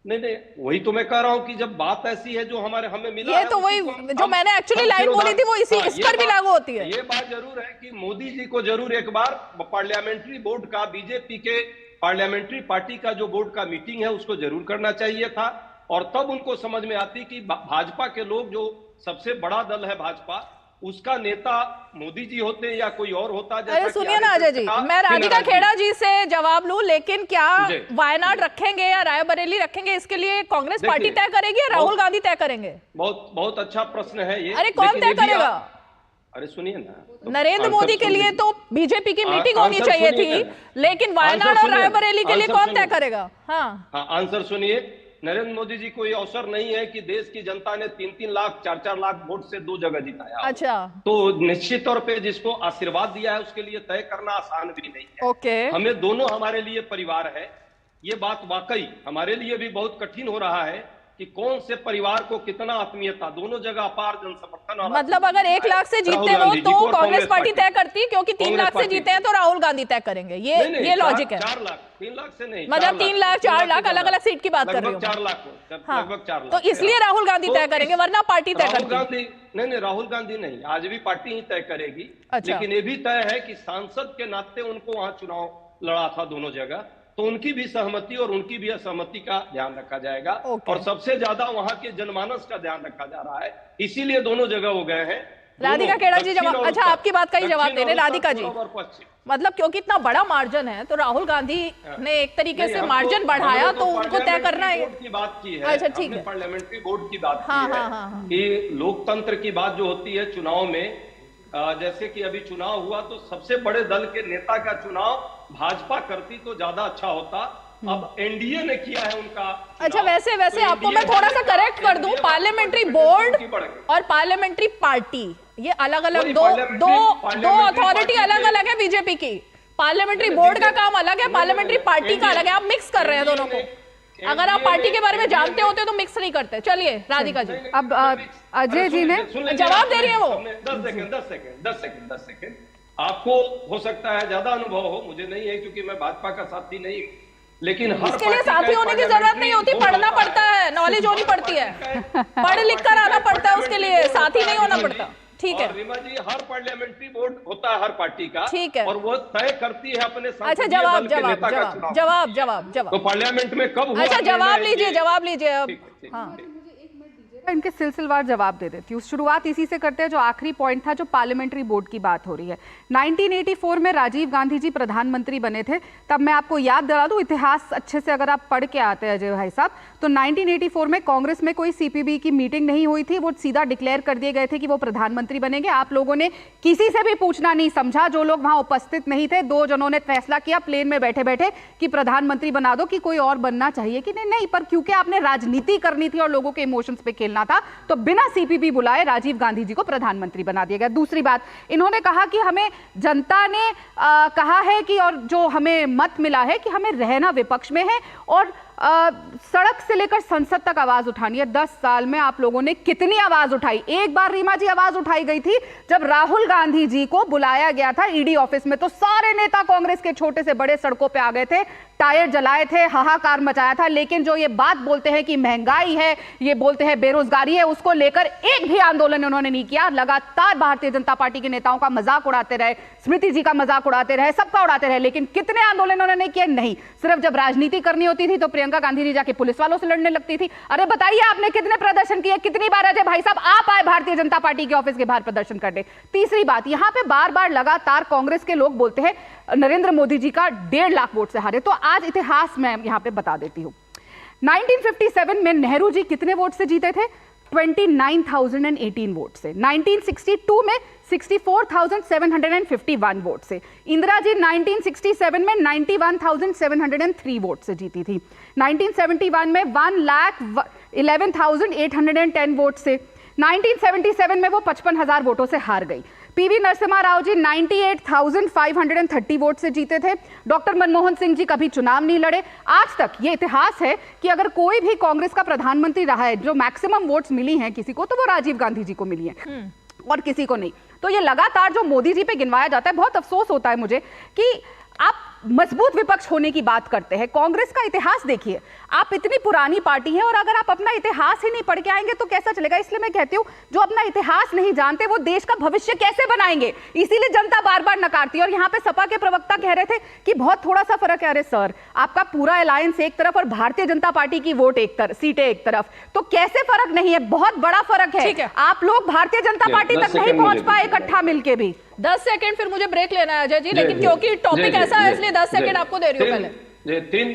नहीं, वही तो मैं कह रहा हूं कि जब बात ऐसी है जो हमें मिला, ये तो वही जो मैंने एक्चुअली लाइन बोली थी वो इस पर भी लागू होती है। ये बात जरूर है कि मोदी जी को जरूर एक बार पार्लियामेंट्री बोर्ड का, बीजेपी के पार्लियामेंट्री पार्टी का जो बोर्ड का मीटिंग है उसको जरूर करना चाहिए था, और तब उनको समझ में आती कि भाजपा के लोग, जो सबसे बड़ा दल है भाजपा, उसका नेता मोदी जी होते या कोई और होता। अरे सुनिए ना अजय जी, मैं राधिका खेड़ा जी से जवाब लूं, लेकिन क्या वायनाड रखेंगे या रायबरेली रखेंगे, इसके लिए कांग्रेस पार्टी तय करेगी या राहुल गांधी तय करेंगे? बहुत अच्छा प्रश्न है ये। अरे कौन तय करेगा? अरे सुनिए ना, नरेंद्र मोदी के लिए तो बीजेपी की मीटिंग होनी चाहिए थी, लेकिन वायनाड और रायबरेली के लिए कौन तय करेगा? हाँ, आंसर सुनिए। नरेंद्र मोदी जी को ये अवसर नहीं है कि देश की जनता ने 3-3 लाख 4-4 लाख वोट से 2 जगह जिताया। अच्छा, तो निश्चित तौर पे जिसको आशीर्वाद दिया है उसके लिए तय करना आसान भी नहीं है। ओके, हमें दोनों हमारे लिए परिवार है। ये बात वाकई हमारे लिए भी बहुत कठिन हो रहा है कि कौन से परिवार को कितना आत्मीयता, दोनों जगह अपार जन समर्थन। मतलब अगर 1 लाख से जीतते हो तो कांग्रेस पार्टी तय करती, क्योंकि 3 लाख से जीते हैं तो राहुल गांधी तय करेंगे। ये लॉजिक है। 4 लाख 3 लाख से नहीं, मतलब 3 लाख 4 लाख अलग अलग सीट की बात कर रही हूँ। 4 लाख हाँ, लगभग 4 लाख। तो इसलिए राहुल गांधी तय करेंगे, वरना पार्टी तय करती। राहुल गांधी नहीं, राहुल गांधी नहीं, आज भी पार्टी ही तय करेगी। अच्छा। लेकिन ये भी तय है कि सांसद के नाते उनको वहां चुनाव लड़ा था दोनों जगह, तो उनकी भी सहमति और उनकी भी असहमति का ध्यान रखा जाएगा। और सबसे ज्यादा वहां के जनमानस का ध्यान रखा जा रहा है, इसीलिए दोनों जगह हो गए हैं। राधिका खेड़ा जी जवाब, अच्छा आपकी बात का ही जवाब दे रहे राधिका जी। मतलब क्योंकि इतना बड़ा मार्जिन है तो राहुल गांधी ने एक तरीके से मार्जिन बढ़ाया, तो उनको तय करना है। की बात की है, अच्छा ठीक है, पार्लियामेंट्री बोर्ड की बात की है कि लोकतंत्र की बात जो होती है चुनाव में, जैसे कि अभी चुनाव हुआ तो सबसे बड़े दल के नेता का चुनाव भाजपा करती तो ज्यादा अच्छा होता। अब एनडीए ने किया है उनका। अच्छा, वैसे आपको मैं थोड़ा सा करेक्ट कर दूं, पार्लियामेंट्री बोर्ड और पार्लियामेंट्री पार्टी ये अलग अलग दो अथॉरिटी अलग अलग है बीजेपी की। पार्लियामेंट्री बोर्ड का काम अलग है, पार्लियामेंट्री पार्टी का अलग है। आप मिक्स कर रहे हैं दोनों को। अगर आप पार्टी के बारे में जानते होते तो मिक्स नहीं करते। चलिए राधिका जी, अब अजय जी ने जवाब दे रही है वो। 10 सेकंड आपको हो सकता है ज्यादा अनुभव हो, मुझे नहीं है क्योंकि मैं भाजपा का साथी नहीं हूं। लेकिन इसके लिए साथी होने की जरूरत नहीं होती, पढ़ना पड़ता है, नॉलेज होनी पड़ती है, पढ़ लिख कर आना पड़ता है, उसके लिए साथी नहीं होना पड़ता। ठीक है रीमा जी, हर पार्लियामेंट्री बोर्ड होता है हर पार्टी का। ठीक है, और वो तय करती है अपने अच्छा जवाब तो पार्लियामेंट में कब हुआ? अच्छा जवाब लीजिए अब। हाँ, इनके सिलसिलेवार जवाब दे देती हूँ। शुरुआत इसी से करते हैं जो आखिरी पॉइंट था, जो पार्लियामेंट्री बोर्ड की बात हो रही है। 1984 में राजीव गांधी जी प्रधानमंत्री बने थे। तब मैं आपको याद दिला दूं, इतिहास अच्छे से अगर आप पढ़ के आते हैं अजय भाई साहब, तो 1984 में कांग्रेस में कोई सीपीबी की मीटिंग नहीं हुई थी। वो सीधा डिक्लेयर कर दिए गए थे कि वो प्रधानमंत्री बनेंगे। आप लोगों ने किसी से भी पूछना नहीं समझा, जो लोग वहां उपस्थित नहीं थे। 2 जनों ने फैसला किया प्लेन में बैठे बैठे कि प्रधानमंत्री बना दो, कि कोई और बनना चाहिए कि नहीं। पर क्योंकि आपने राजनीति करनी थी और लोगों के इमोशंस पे खेलना था, तो बिना सीपीबी बुलाए राजीव गांधी जी को प्रधानमंत्री बना दिया गया। दूसरी बात, इन्होंने कहा कि हमें जनता ने कहा है कि, और जो हमें मत मिला है कि हमें रहना विपक्ष में है और सड़क से लेकर संसद तक आवाज उठानी है। 10 साल में आप लोगों ने कितनी आवाज उठाई? एक बार रीमा जी आवाज उठाई गई थी जब राहुल गांधी जी को बुलाया गया था ईडी ऑफिस में, तो सारे नेता कांग्रेस के छोटे से बड़े सड़कों पे आ गए थे, टायर जलाए थे, हाहाकार मचाया था। लेकिन जो ये बात बोलते हैं कि महंगाई है, ये बोलते हैं बेरोजगारी है, उसको लेकर एक भी आंदोलन उन्होंने नहीं किया। लगातार भारतीय जनता पार्टी के नेताओं का मजाक उड़ाते रहे, स्मृति जी का मजाक उड़ाते रहे, सबका उड़ाते रहे, लेकिन कितने आंदोलन उन्होंने किए? नहीं। सिर्फ जब राजनीति करनी होती थी तो प्रियंका गांधी जी जाके पुलिस वालों से लड़ने लगती थी। अरे बताइए, आपने कितने प्रदर्शन किए? कितनी बार अजय भाई साहब आप आए भारतीय जनता पार्टी के ऑफिस के बाहर प्रदर्शन करने? तीसरी बात, यहां पे बार बार लगातार कांग्रेस के लोग बोलते हैं नरेंद्र मोदी जी का 1.5 लाख वोट से हारे। तो आज इतिहास में यहां पे बता देती हूं। 1957 में नेहरू जी कितने वोट से जीते थे? 29,018 वोट से। 1962 में 64,751 वोट से। इंदिरा जी 1967 में 91,703 वोट से जीती थी। 1971 में 1,11,810 वोट से। 1977 में वो 55,000 वोटों से हार गई। पीवी नरसिम्हा राव जी 98,530 वोट से जीते थे। डॉक्टर मनमोहन सिंह जी कभी चुनाव नहीं लड़े। आज तक ये इतिहास है कि अगर कोई भी कांग्रेस का प्रधानमंत्री रहा है, जो मैक्सिमम वोट्स मिली हैं किसी को, तो वो राजीव गांधी जी को मिली है और किसी को नहीं। तो ये लगातार जो मोदी जी पे गिनवाया जाता है, बहुत अफसोस होता है मुझे कि आप मजबूत विपक्ष होने की बात करते हैं। कांग्रेस का इतिहास देखिए, आप इतनी पुरानी पार्टी है और अगर आप अपना इतिहास ही नहीं पढ़ के आएंगे तो कैसा चलेगा? इसलिए मैं कहती हूं, जो अपना इतिहास नहीं जानते वो देश का भविष्य कैसे बनाएंगे? इसीलिए जनता बार बार नकारती है। और यहाँ पे सपा के प्रवक्ता कह रहे थे कि बहुत थोड़ा सा फर्क है। अरे सर, आपका पूरा अलायंस एक तरफ और भारतीय जनता पार्टी की वोट एक तरफ, सीटें एक तरफ, तो कैसे फर्क नहीं है? बहुत बड़ा फर्क है। आप लोग भारतीय जनता पार्टी तक नहीं पहुंच पाए इकट्ठा मिलके भी। 10 सेकंड, फिर मुझे ब्रेक लेना है अजय जी, लेकिन क्योंकि टॉपिक ऐसा है इसलिए 10 सेकंड आपको दे रही हूँ। पहले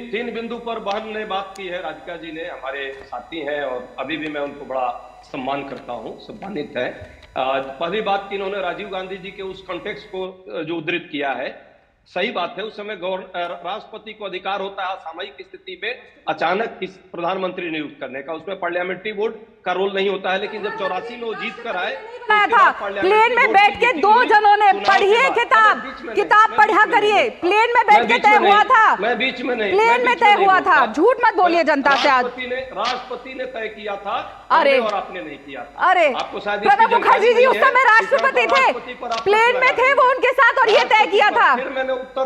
तीन बिंदु पर बहन ने बात की है, राधिका जी ने, हमारे साथी हैं और अभी भी मैं उनको बड़ा सम्मान करता हूँ, सम्मानित है। पहली बात कि इन्होंने राजीव गांधी जी के उस कॉन्टेक्स्ट को जो उद्धृत किया है सही बात है, उस समय राष्ट्रपति को अधिकार होता है सामयिक स्थिति में अचानक किस प्रधानमंत्री नियुक्त करने का, उसमें पार्लियामेंट्री बोर्ड का रोल नहीं होता है। लेकिन जब 84 में वो जीत कर आए था प्लेन में बैठ के दो जनों ने पढ़िए किताब पढ़ा करिए, प्लेन में बैठ के तय हुआ था, मैं बीच में नहीं, प्लेन में तय हुआ था, झूठ मत बोलिए जनता से। आज राष्ट्रपति ने तय किया था, अरे और आपने नहीं किया था। अरे आपको शायद प्रणब मुखर्जी जी उस समय राष्ट्रपति थे, प्लेन में थे वो उनके साथ और ये तय किया था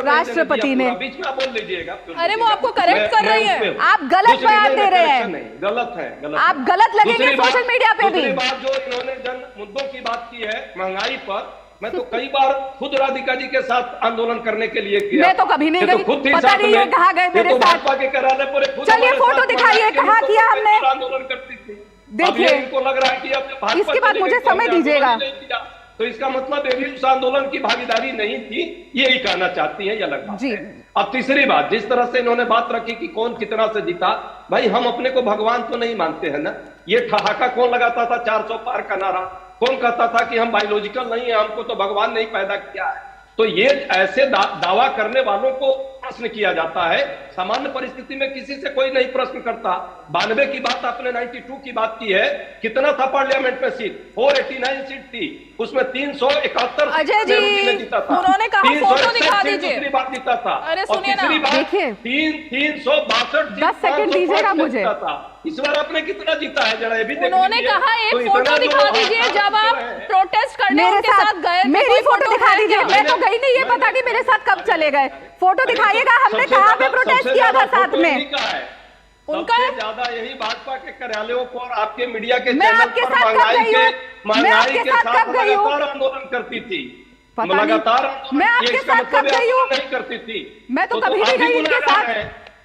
राष्ट्रपति ने। बीच में आप बोल लीजिएगा। अरे वो आपको करेक्ट कर रही है, आप गलत बयान दे रहे हैं, गलत है, आप गलत लगेंगे सोशल मीडिया पे भी। बात जो इन्होंने जन मुद्दों की बात की है महंगाई पर, मैं तो कई बार खुद राधिका जी के साथ आंदोलन करने के लिए किया। मैं तो कभी नहीं गई, खुद पता नहीं ये कहाँ गए मेरे साथ। भाजपा के कार्यालय पर चलिए फोटो दिखाइए, कहाँ किया हमने, आंदोलन करती थी। देखिए इनको लग रहा है कि अब इसके बाद मुझे समय दीजिएगा, तो इसका मतलब ये भी उस आंदोलन की भागीदारी नहीं थी, यही कहना चाहती है, ये अलग बात है। अब तीसरी बात, जिस तरह से इन्होंने बात रखी कि कौन कितना से जीता, भाई हम अपने को भगवान तो नहीं मानते हैं ना। ये ठहाका कौन लगाता था 400 पार का नारा, कौन कहता था कि हम बायोलॉजिकल नहीं है, हमको तो भगवान नहीं पैदा किया है। तो ये ऐसे दावा करने वालों को प्रश्न किया जाता है। सामान्य परिस्थिति में किसी से कोई नहीं प्रश्न करता। 92 की बात आपने 92 की बात की है, कितना था पार्लियामेंट में सीट? 489 सीट थी, उसमें 371 अजय जी उन्होंने कहा फोटो दिखा दीजिए, दूसरी बात जीता था। अरे सुनिए ना, देखिए 362 10 सेकंड दीजिएगा मुझे। इस बार आपने कितना जीता है जरा ये भी उन्होंने कहा एक फोटो दिखा दीजिए जब आप प्रोटेस्ट करने उनके साथ गए, मेरी फोटो दिखा दीजिए। मैं तो गई नहीं, ये पता नहीं मेरे साथ कब चले गए। फोटो दिखाइएगा, हमने कहाँ पे प्रोटेस्ट किया था साथ में। उनका ज्यादा यही भाजपा के कार्यालयों को और आपके मीडिया के मैं आपके साथ कब गई हूँ, मैं आपके साथ कब गई हूँ, लगातार आंदोलन करती थी, लगातार मैं आपके साथ कब गई हूँ, नहीं करती थी। मैं तो कभी नहीं गई इनके साथ।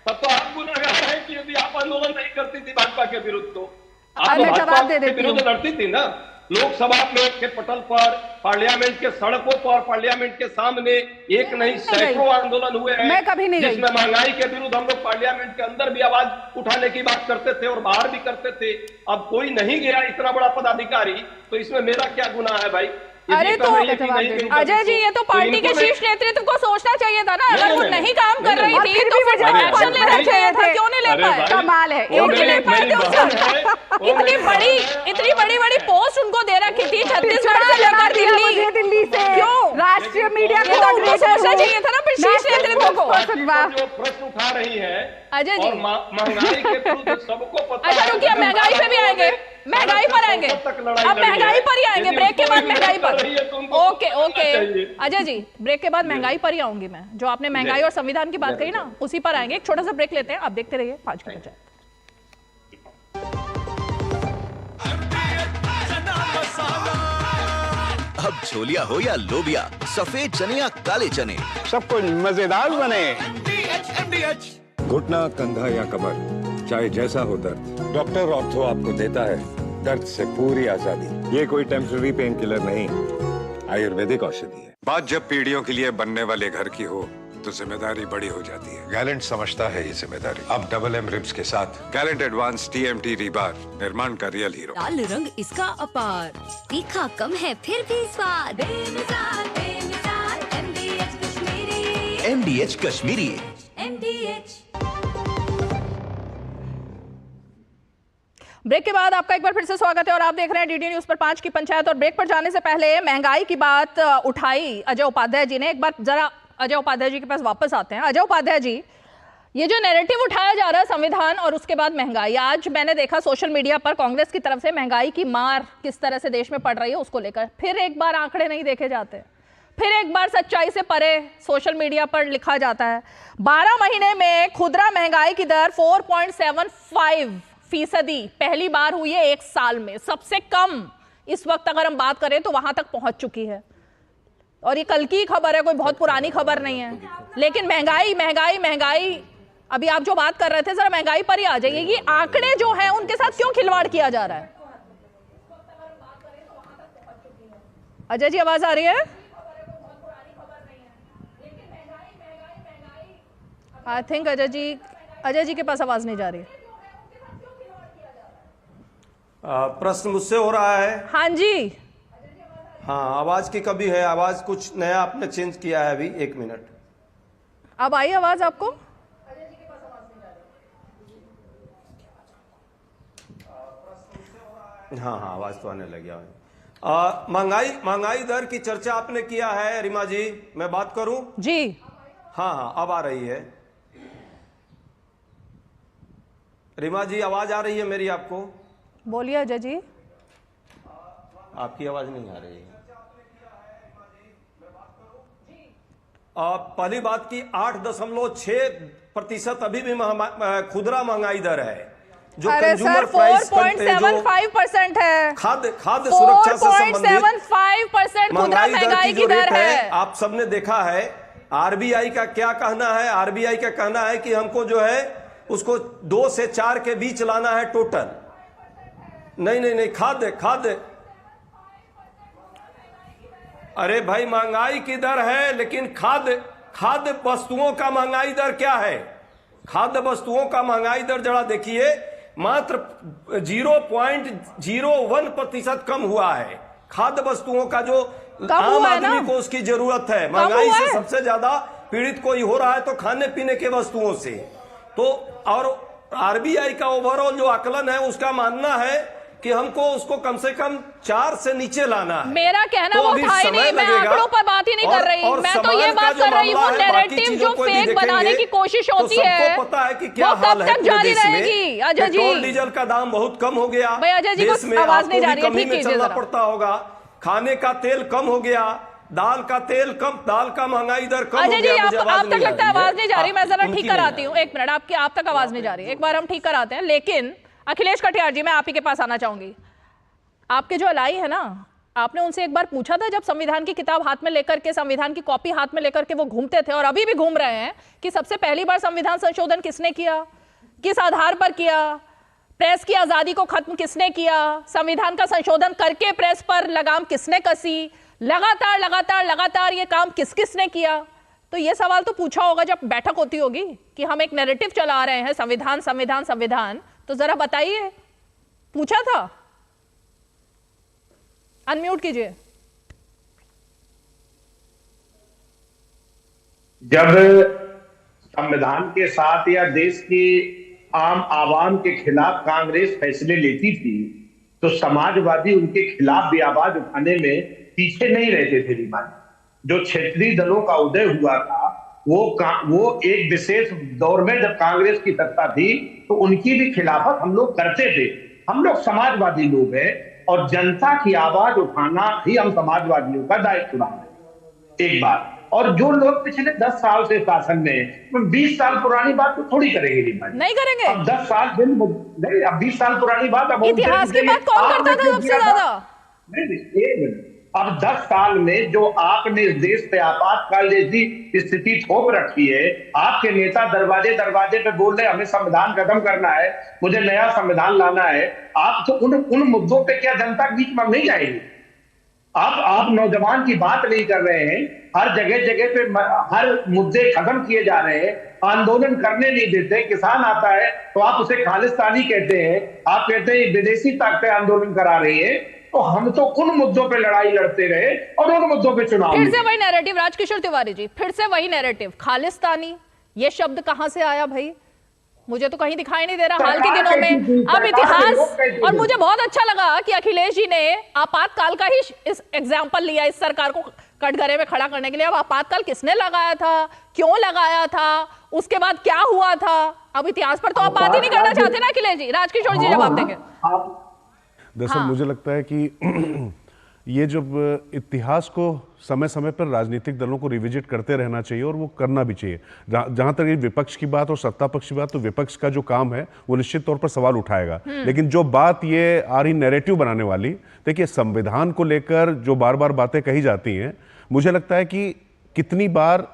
तब तो आप गुनाहगार हैं कि यदि आप आंदोलन नहीं करती थी भाजपा के विरुद्ध, तो आप तो भाजपा के विरुद्ध लड़ती थी ना। लोकसभा के पटल पर, पार्लियामेंट के सड़कों पर, पार्लियामेंट के सामने एक नहीं सैकड़ों आंदोलन हुए हैं। मैं कभी नहीं जिसमें महंगाई के विरुद्ध हम लोग पार्लियामेंट के अंदर भी आवाज उठाने की बात करते थे और बाहर भी करते थे। अब कोई नहीं गया इतना बड़ा पदाधिकारी, तो इसमें मेरा क्या गुनाह है भाई? अरे तो अजय जी ये तो पार्टी के शीर्ष नेतृत्व को सोचना चाहिए था ना, अगर वो नहीं काम कर रही थी तो फिर एक्शन लेना चाहिए था, क्यों नहीं ले पाए? कमाल है, इतनी बड़ी पोस्ट उनको दे रखी थी छत्तीसगढ़ से लेकर दिल्ली से, क्यों राष्ट्रीय मीडिया को सोचना चाहिए था ना फिर शीर्ष नेतृत्व को। जो प्रश्न उठा रही है अजय जी, महंगाई के विरुद्ध सबको पता है। अच्छा रुकिए, महंगाई पे भी आएंगे, महंगाई पर आएंगे, अब महंगाई पर ही आएंगे, ब्रेक के बाद महंगाई पर। ओके अजय जी, ब्रेक के बाद महंगाई पर ही आऊंगी मैं। जो आपने महंगाई और संविधान की बात कही ना, उसी पर आएंगे। एक छोटा सा ब्रेक लेते हैं, आप देखते रहिए 5 की पंचायत। अब छोलिया हो या लोबिया, सफेद चने या काले चने, सब कुछ मजेदार बने। घुटना, कंधा या कमर, चाहे जैसा हो दर्द, डॉक्टर ऑर्थो आपको देता है दर्द से पूरी आजादी। ये कोई टेम्पररी पेन किलर नहीं, आयुर्वेदिक औषधि है। बात जब पीढ़ियों के लिए बनने वाले घर की हो तो जिम्मेदारी बड़ी हो जाती है। गैलेंट समझता है ये जिम्मेदारी। अब डबल एम रिब्स के साथ गैलेंट एडवांस TMT रीबार, निर्माण का रियल हीरो। लाल रंग इसका अपार, तीखा कम है फिर भी स्वाद। MDH कश्मीरी। ब्रेक के बाद आपका एक बार फिर से स्वागत है और आप देख रहे हैं DD न्यूज पर 5 की पंचायत। और ब्रेक पर जाने से पहले महंगाई की बात उठाई अजय उपाध्याय जी ने। एक बार जरा अजय उपाध्याय जी के पास वापस आते हैं। अजय उपाध्याय जी, ये जो नैरेटिव उठाया जा रहा है संविधान और उसके बाद महंगाई, आज मैंने देखा सोशल मीडिया पर कांग्रेस की तरफ से महंगाई की मार किस तरह से देश में पड़ रही है उसको लेकर फिर एक बार आंकड़े नहीं देखे जाते, फिर एक बार सच्चाई से परे सोशल मीडिया पर लिखा जाता है 12 महीने में खुदरा महंगाई की दर 4.75% पहली बार हुई है एक साल में। सबसे कम इस वक्त अगर हम बात करें तो वहां तक पहुंच चुकी है। और ये कल की खबर है, कोई बहुत पुरानी खबर नहीं है। लेकिन महंगाई महंगाई महंगाई, अभी आप जो बात कर रहे थे जरा महंगाई पर ही आ जाइए। ये आंकड़े जो हैं उनके साथ क्यों खिलवाड़ किया जा रहा है? अजय जी आवाज आ रही है? आई थिंक अजय जी के पास आवाज नहीं जा रही है। प्रश्न मुझसे हो रहा है? हाँ जी। हाँ, आवाज की कमी है। आवाज कुछ नया आपने चेंज किया है अभी। 1 मिनट। अब आई आवाज आपको? हाँ हाँ, आवाज तो आने लगी। महंगाई दर की चर्चा आपने किया है रीमा जी, मैं बात करूं? जी हाँ हाँ, अब आ रही है रीमा जी, आवाज आ रही है मेरी आपको? बोलिए अजय जी। आपकी आवाज नहीं आ रही है। पहली बात की 8.6% अभी भी खुदरा महंगाई दर है, जो कंज्यूमर प्राइस 4.75% है। खाद्य सुरक्षा से संबंधित 4.75% खुदरा महंगाई की दर है। आप सबने देखा है आरबीआई का क्या कहना है। आरबीआई का कहना है कि हमको जो है उसको 2 से 4 के बीच लाना है टोटल। नहीं, खाद्य अरे भाई, महंगाई की दर है, लेकिन खाद्य वस्तुओं का महंगाई दर क्या है? खाद्य वस्तुओं का महंगाई दर जरा देखिए, मात्र 0.01% कम हुआ है। खाद्य वस्तुओं का जो आम आदमी को उसकी जरूरत है, महंगाई से सबसे ज्यादा पीड़ित कोई हो रहा है तो खाने पीने के वस्तुओं से। तो और आरबीआई का ओवरऑल जो आकलन है, उसका मानना है कि हमको उसको कम से कम 4 से नीचे लाना है। मेरा कहना वो था ही नहीं, मैं आंकड़ों पर बात ही नहीं कर रही, मैं तो ये बात कर रही हूँ नैरेटिव जो फेक बनाने की कोशिश होती है, सबको पता है कि क्या हाल है पूरे देश में। अजय जी, पेट्रोल डीजल का दाम बहुत कम हो गया, अजय जी देश में आवाज नहीं जा रही है, कमी में चलना पड़ता होगा। खाने का तेल कम हो गया, दाल का महंगाई दर कम हो गया। अजय जी, आप तक लगता है आवाज नहीं जा रही, मैं जरा ठीक कराती हूँ, 1 मिनट, आप तक आवाज नहीं जा रही, एक बार हम ठीक कराते हैं। लेकिन अखिलेश कटियार जी, मैं आप ही के पास आना चाहूंगी। आपके जो अलाई है ना, आपने उनसे एक बार पूछा था, जब संविधान की किताब हाथ में लेकर के, संविधान की कॉपी हाथ में लेकर के वो घूमते थे और अभी भी घूम रहे हैं, कि सबसे पहली बार संविधान संशोधन किसने किया, किस आधार पर किया, प्रेस की आजादी को खत्म किसने किया, संविधान का संशोधन करके प्रेस पर लगाम किसने कसी, लगातार ये काम किसने किया? तो ये सवाल तो पूछा होगा जब बैठक होती होगी कि हम एक नैरेटिव चला रहे हैं, संविधान। तो जरा बताइए, पूछा था? अनम्यूट कीजिए। जब संविधान के साथ या देश की आम आवाम के खिलाफ कांग्रेस फैसले लेती थी, तो समाजवादी उनके खिलाफ भी आवाज उठाने में पीछे नहीं रहते थे। रीमा, जो क्षेत्रीय दलों का उदय हुआ था, वो एक विशेष दौर में जब कांग्रेस की सत्ता थी, तो उनकी भी खिलाफत हम लोग करते थे। हम लोग समाजवादी लोग हैं और जनता की आवाज उठाना ही हम समाजवादियों का दायित्व रहा है, एक बात। और जो लोग पिछले 10 साल से शासन में, 20 साल पुरानी बात तो थोड़ी करेंगे, नहीं करेंगे। अब 10 साल नहीं, अब 20 साल पुरानी बात, अब इतिहास की बात कौन करता था सबसे ज्यादा? नहीं, अब 10 साल में जो आपने इस देश पे आपातकाल जैसी स्थिति थोप रखी है, आपके नेता दरवाजे पे बोल रहे हमें संविधान खत्म करना है, मुझे नया संविधान लाना है। आप तो उन मुद्दों पे क्या जनता के बीच में नहीं जाएगी? आप नौजवान की बात नहीं कर रहे हैं, हर जगह पे हर मुद्दे खत्म किए जा रहे हैं, आंदोलन करने नहीं देते। किसान आता है तो आप उसे खालिस्तानी कहते हैं, आप कहते हैं विदेशी ताकतें आंदोलन करा रही है। तो हम तो उन मुद्दों पे लड़ाई लड़ते रहे और उन मुद्दों पे चुनाव। फिर से वही नैरेटिव, राजकिशोर तिवारी जी, फिर से वही नैरेटिव। खालिस्तानी ये शब्द कहां से आया भाई? मुझे तो कहीं दिखाई नहीं दे रहा हाल के दिनों में। अब इतिहास, और मुझे बहुत अच्छा लगा कि अखिलेश जी ने आपातकाल का ही इस एग्जाम्पल लिया इस सरकार को कटघरे में खड़ा करने के लिए। अब आपातकाल किसने लगाया था, क्यों लगाया था, उसके बाद क्या हुआ था? अब इतिहास पर तो आप बात ही नहीं करना चाहते ना अखिलेश जी। राजकिशोर जी जवाब देंगे। दरअसल मुझे लगता है कि ये जब इतिहास को समय समय पर राजनीतिक दलों को रिविजिट करते रहना चाहिए और वो करना भी चाहिए। जहां तक ये विपक्ष की बात और सत्ता पक्ष की बात, तो विपक्ष का जो काम है वो निश्चित तौर पर सवाल उठाएगा। लेकिन जो बात ये आ रही नैरेटिव बनाने वाली, देखिए संविधान को लेकर जो बार बार बातें कही जाती हैं, मुझे लगता है कि कितनी बार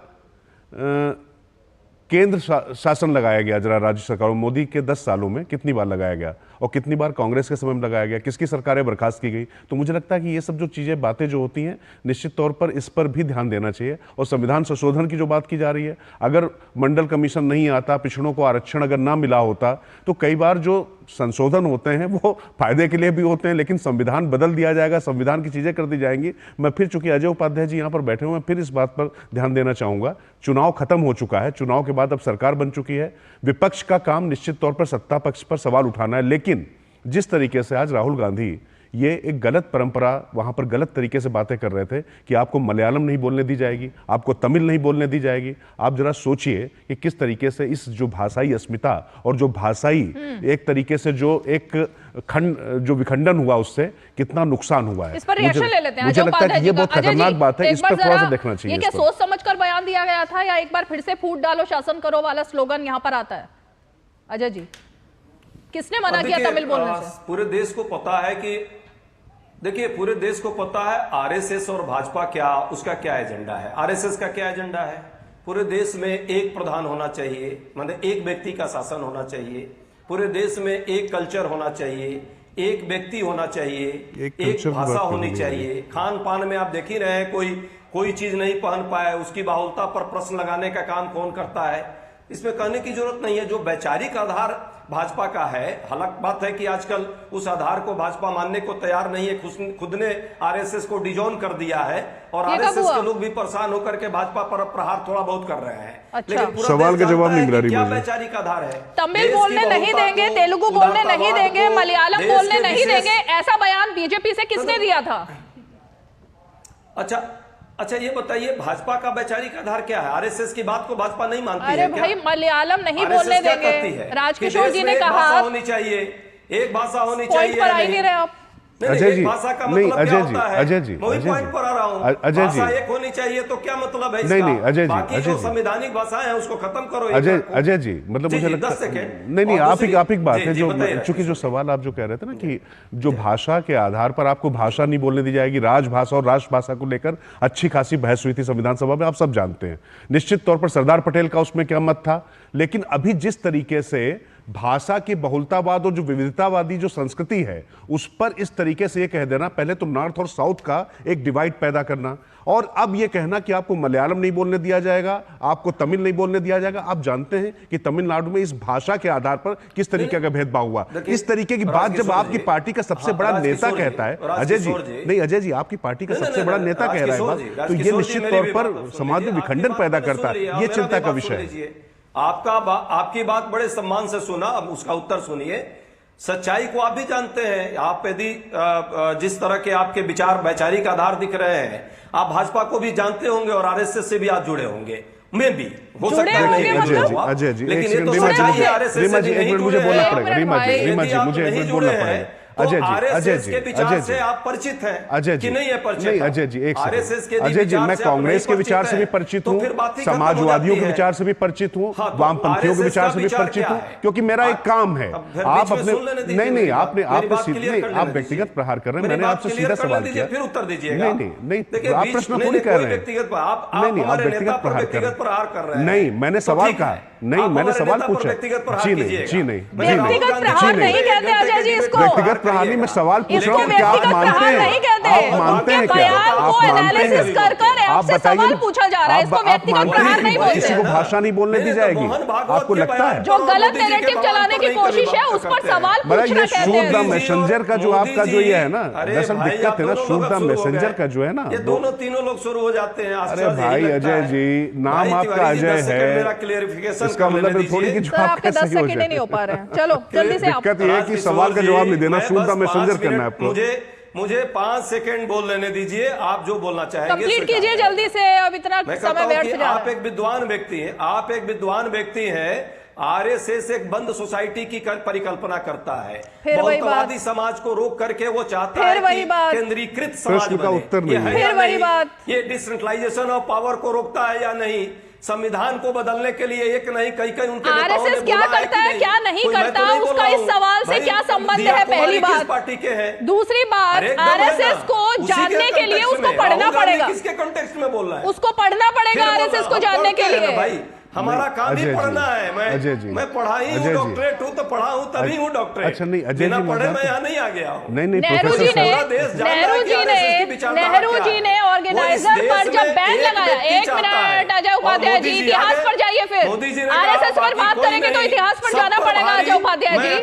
केंद्र शासन लगाया गया, जरा राज्य सरकारों, मोदी के 10 सालों में कितनी बार लगाया गया और कितनी बार कांग्रेस के समय में लगाया गया, किसकी सरकारें बर्खास्त की गई। तो मुझे लगता है कि ये सब जो चीज़ें, बातें जो होती हैं, निश्चित तौर पर इस पर भी ध्यान देना चाहिए। और संविधान संशोधन की जो बात की जा रही है, अगर मंडल कमीशन नहीं आता, पिछड़ों को आरक्षण अगर ना मिला होता, तो कई बार जो संशोधन होते हैं वो फायदे के लिए भी होते हैं, लेकिन संविधान बदल दिया जाएगा, संविधान की चीजें कर दी जाएंगी। मैं फिर, चूंकि अजय उपाध्याय जी यहाँ पर बैठे हुए हैं, फिर इस बात पर ध्यान देना चाहूंगा, चुनाव खत्म हो चुका है, चुनाव के बाद अब सरकार बन चुकी है। विपक्ष का काम निश्चित तौर पर सत्ता पक्ष पर सवाल उठाना है, लेकिन जिस तरीके से आज राहुल गांधी ये एक गलत परंपरा, वहां पर गलत तरीके से बातें कर रहे थे कि आपको मलयालम नहीं बोलने दी जाएगी, आपको तमिल नहीं बोलने दी जाएगी। आप जरा सोचिए कि किस तरीके से इस जो भाषाई अस्मिता और जो भाषाई एक तरीके से जो एक जो विखंडन हुआ उससे कितना नुकसान हुआ है। इस पर रिएक्शन ले लेते हैं। मुझे लगता है कि ये बहुत खतरनाक बात है, इस पर थोड़ा सा देखना चाहिए। ये क्या सोच समझकर बयान दिया गया था या एक बार फिर से फूट डालो शासन करो वाला स्लोगन यहाँ पर आता है? अजय जी, किसने मना किया तमिल बोलने से? पूरे देश को पता है कि, देखिए पूरे देश को पता है आरएसएस और भाजपा क्या, उसका क्या एजेंडा है। आरएसएस का क्या एजेंडा है? पूरे देश में एक प्रधान होना चाहिए, मतलब एक व्यक्ति का शासन होना चाहिए। पूरे देश में एक कल्चर होना चाहिए, एक व्यक्ति होना चाहिए, एक भाषा होनी चाहिए। खान पान में आप देख ही रहे हैं, कोई चीज नहीं पहन पाए, उसकी बाहुलता पर प्रश्न लगाने का काम कौन करता है? इसमें कहने की जरूरत नहीं है। जो वैचारिक आधार भाजपा का है, हालांकि बात है कि आजकल उस आधार को भाजपा मानने को तैयार नहीं है। खुद ने आरएसएस को डिजोन कर दिया है और आरएसएस के लोग भी परेशान होकर के भाजपा पर प्रहार थोड़ा बहुत कर रहे हैं। अच्छा। लेकिन सवाल का जवाब नहीं मिल रहा। क्या वैचारिक आधार है? तमिल बोलने नहीं देंगे, तेलुगु बोलने नहीं देंगे, मलयालम बोलने नहीं देंगे, ऐसा बयान बीजेपी से किसने दिया था? अच्छा ये बताइए, भाजपा का वैचारिक आधार क्या है? आरएसएस की बात को भाजपा नहीं मानती है? अरे भाई, मलयालम नहीं बोलने देंगे, राजकिशोर जी ने कहा। भाषा होनी चाहिए, एक भाषा होनी चाहिए। पर आई नहीं रहे आप। अजय जी, भाषा का नहीं मतलब अजय क्या जी, होता है? अजय जी, मैं वही पॉइंट पर आ रहा हूं। अजय जी, भाषा एक होनी चाहिए तो क्या मतलब है इसका? नहीं अजय जी, बाकी अजय जो जी, संवैधानिक भाषाएं हैं उसको खत्म करो। अजय जी, मतलब मुझे लगता है नहीं आप एक बात है, जो चूंकि जो सवाल आप जो कह रहे थे ना कि जो भाषा के आधार पर आपको भाषा नहीं बोलने दी जाएगी, राजभाषा और राष्ट्रभाषा को लेकर अच्छी खासी बहस हुई थी संविधान सभा में, आप सब जानते हैं। निश्चित तौर पर सरदार पटेल का उसमें क्या मत था, लेकिन अभी जिस तरीके से भाषा की बहुलतावाद और जो विविधतावादी जो संस्कृति है उस पर इस तरीके से ये कह देना, पहले तो नॉर्थ और साउथ का एक डिवाइड पैदा करना, और अब ये कहना कि आपको मलयालम नहीं बोलने दिया जाएगा, आपको तमिल नहीं बोलने दिया जाएगा। आप जानते हैं कि तमिलनाडु में इस भाषा के आधार पर किस तरीके का भेदभाव हुआ। इस तरीके की बात जब आपकी पार्टी का सबसे बड़ा नेता कहता है, अजय जी, नहीं अजय जी, आपकी पार्टी का सबसे बड़ा नेता कह रहा है बात, तो ये निश्चित तौर पर समाज में विखंडन पैदा करता है। ये चिंता का विषय है। आपकी बात बड़े सम्मान से सुना, अब उसका उत्तर सुनिए। सच्चाई को आप भी जानते हैं। आप यदि जिस तरह के आपके विचार वैचारिक आधार दिख रहे हैं, आप भाजपा को भी जानते होंगे और आरएसएस से भी आप जुड़े होंगे। मैं भी हो सकता है नहीं, अजय जी, लेकिन ये तो सच्चाई है। आरएसएस से नहीं मुझे बोलना पड़ेगा, रीमा जी, मुझे एक मिनट बोलना पड़ेगा। आरएसएस के विचार से आप परिचित हैं कि नहीं है परिचित? नहीं अजय जी, एक आरएसएस के अजय जी, मैं कांग्रेस के विचार से भी परिचित हूँ, समाजवादियों के विचार से भी परिचित हूँ, वामपंथियों के विचार से भी परिचित हूँ, क्योंकि मेरा एक काम है। आप अपने नहीं आप व्यक्तिगत प्रहार कर रहे हैं। मैंने आपसे सीधा सवाल किया, फिर उत्तर दीजिएगा। नहीं आप प्रश्न पूरी कर रहे हैं। नहीं आप व्यक्तिगत प्रहार कर रहे हैं। नहीं, मैंने सवाल कहा, नहीं मैंने सवाल पूछा। जी नहीं व्यक्तिगत प्रहार नहीं कहते अजय जी इसको। व्यक्तिगत प्रहार नहीं, मैं सवाल पूछ रहा हूँ क्या आप मानते हैं? आप मानते हैं क्या? आप मानते हैं? आप बताइए, पूछा जा रहा है, इसको व्यक्तिगत प्रहार नहीं बोलते। किसी को भाषा नहीं बोलने दी जाएगी, आपको लगता है? जो गलत नैरेटिव चलाने की कोशिश है उस पर सवाल पूछना कहते हैं। शूट द मैसेंजर का जो आपका जो ये है ना, दरअसल दिक्कत है ना, शूट द मैसेंजर का जो है ना, ये दोनों तीनों लोग शुरू हो जाते हैं। अरे भाई अजय जी, नाम आपका अजय है, इसका मतलब थोड़ी कि आपके 10 सेकंड नहीं हो पा रहे हैं। चलो जल्दी से आप। दिक्कत ये है कि सवाल का जवाब नहीं देना, शूट द मैसेंजर करना है आपको। मुझे 5 सेकंड बोल लेने दीजिए, आप जो बोलना चाहेंगे कंप्लीट कीजिए जल्दी से, अब इतना समय व्यर्थ जा रहा है। आप एक विद्वान व्यक्ति हैं, आप एक विद्वान व्यक्ति हैं। आरएसएस एक बंद सोसाइटी की परिकल्पना करता है, बहुत्ववादी समाज को रोक करके वो चाहता है कि केंद्रीकृत समाज बने। फिर वही बात, ये डिसेंट्रलाइजेशन ऑफ पावर को रोकता है या नहीं? संविधान को बदलने के लिए एक नहीं कई उनके आरएसएस क्या करता है क्या नहीं करता, उसका इस सवाल से क्या संबंध है? पहली बात। पार्टी के हैं। दूसरी बात, आरएसएस को जानने के लिए उसको पढ़ना पड़ेगा। किसके कॉन्टेक्स्ट में बोल रहा है? उसको पढ़ना पड़ेगा आरएसएस को जानने के लिए। भाई हमारा काम ही पढ़ना है। मैं पढ़ाई हूँ, डॉक्टरेट हूँ तो पढ़ा हूँ, तभी हूँ डॉक्टरेट। अच्छा नहीं अजय जी, पढ़े मैं यहाँ नहीं आ गया हूँ। नहीं नेहरू जी ने ऑर्गेनाइजर पर जब बैन लगाया, 1 मिनट अजय उपाध्याय जी, इतिहास पर जाइए। फिर आरएसएस पर बात करेंगे तो इतिहास पर जाना पढ़ेगा अजय उपाध्याय जी।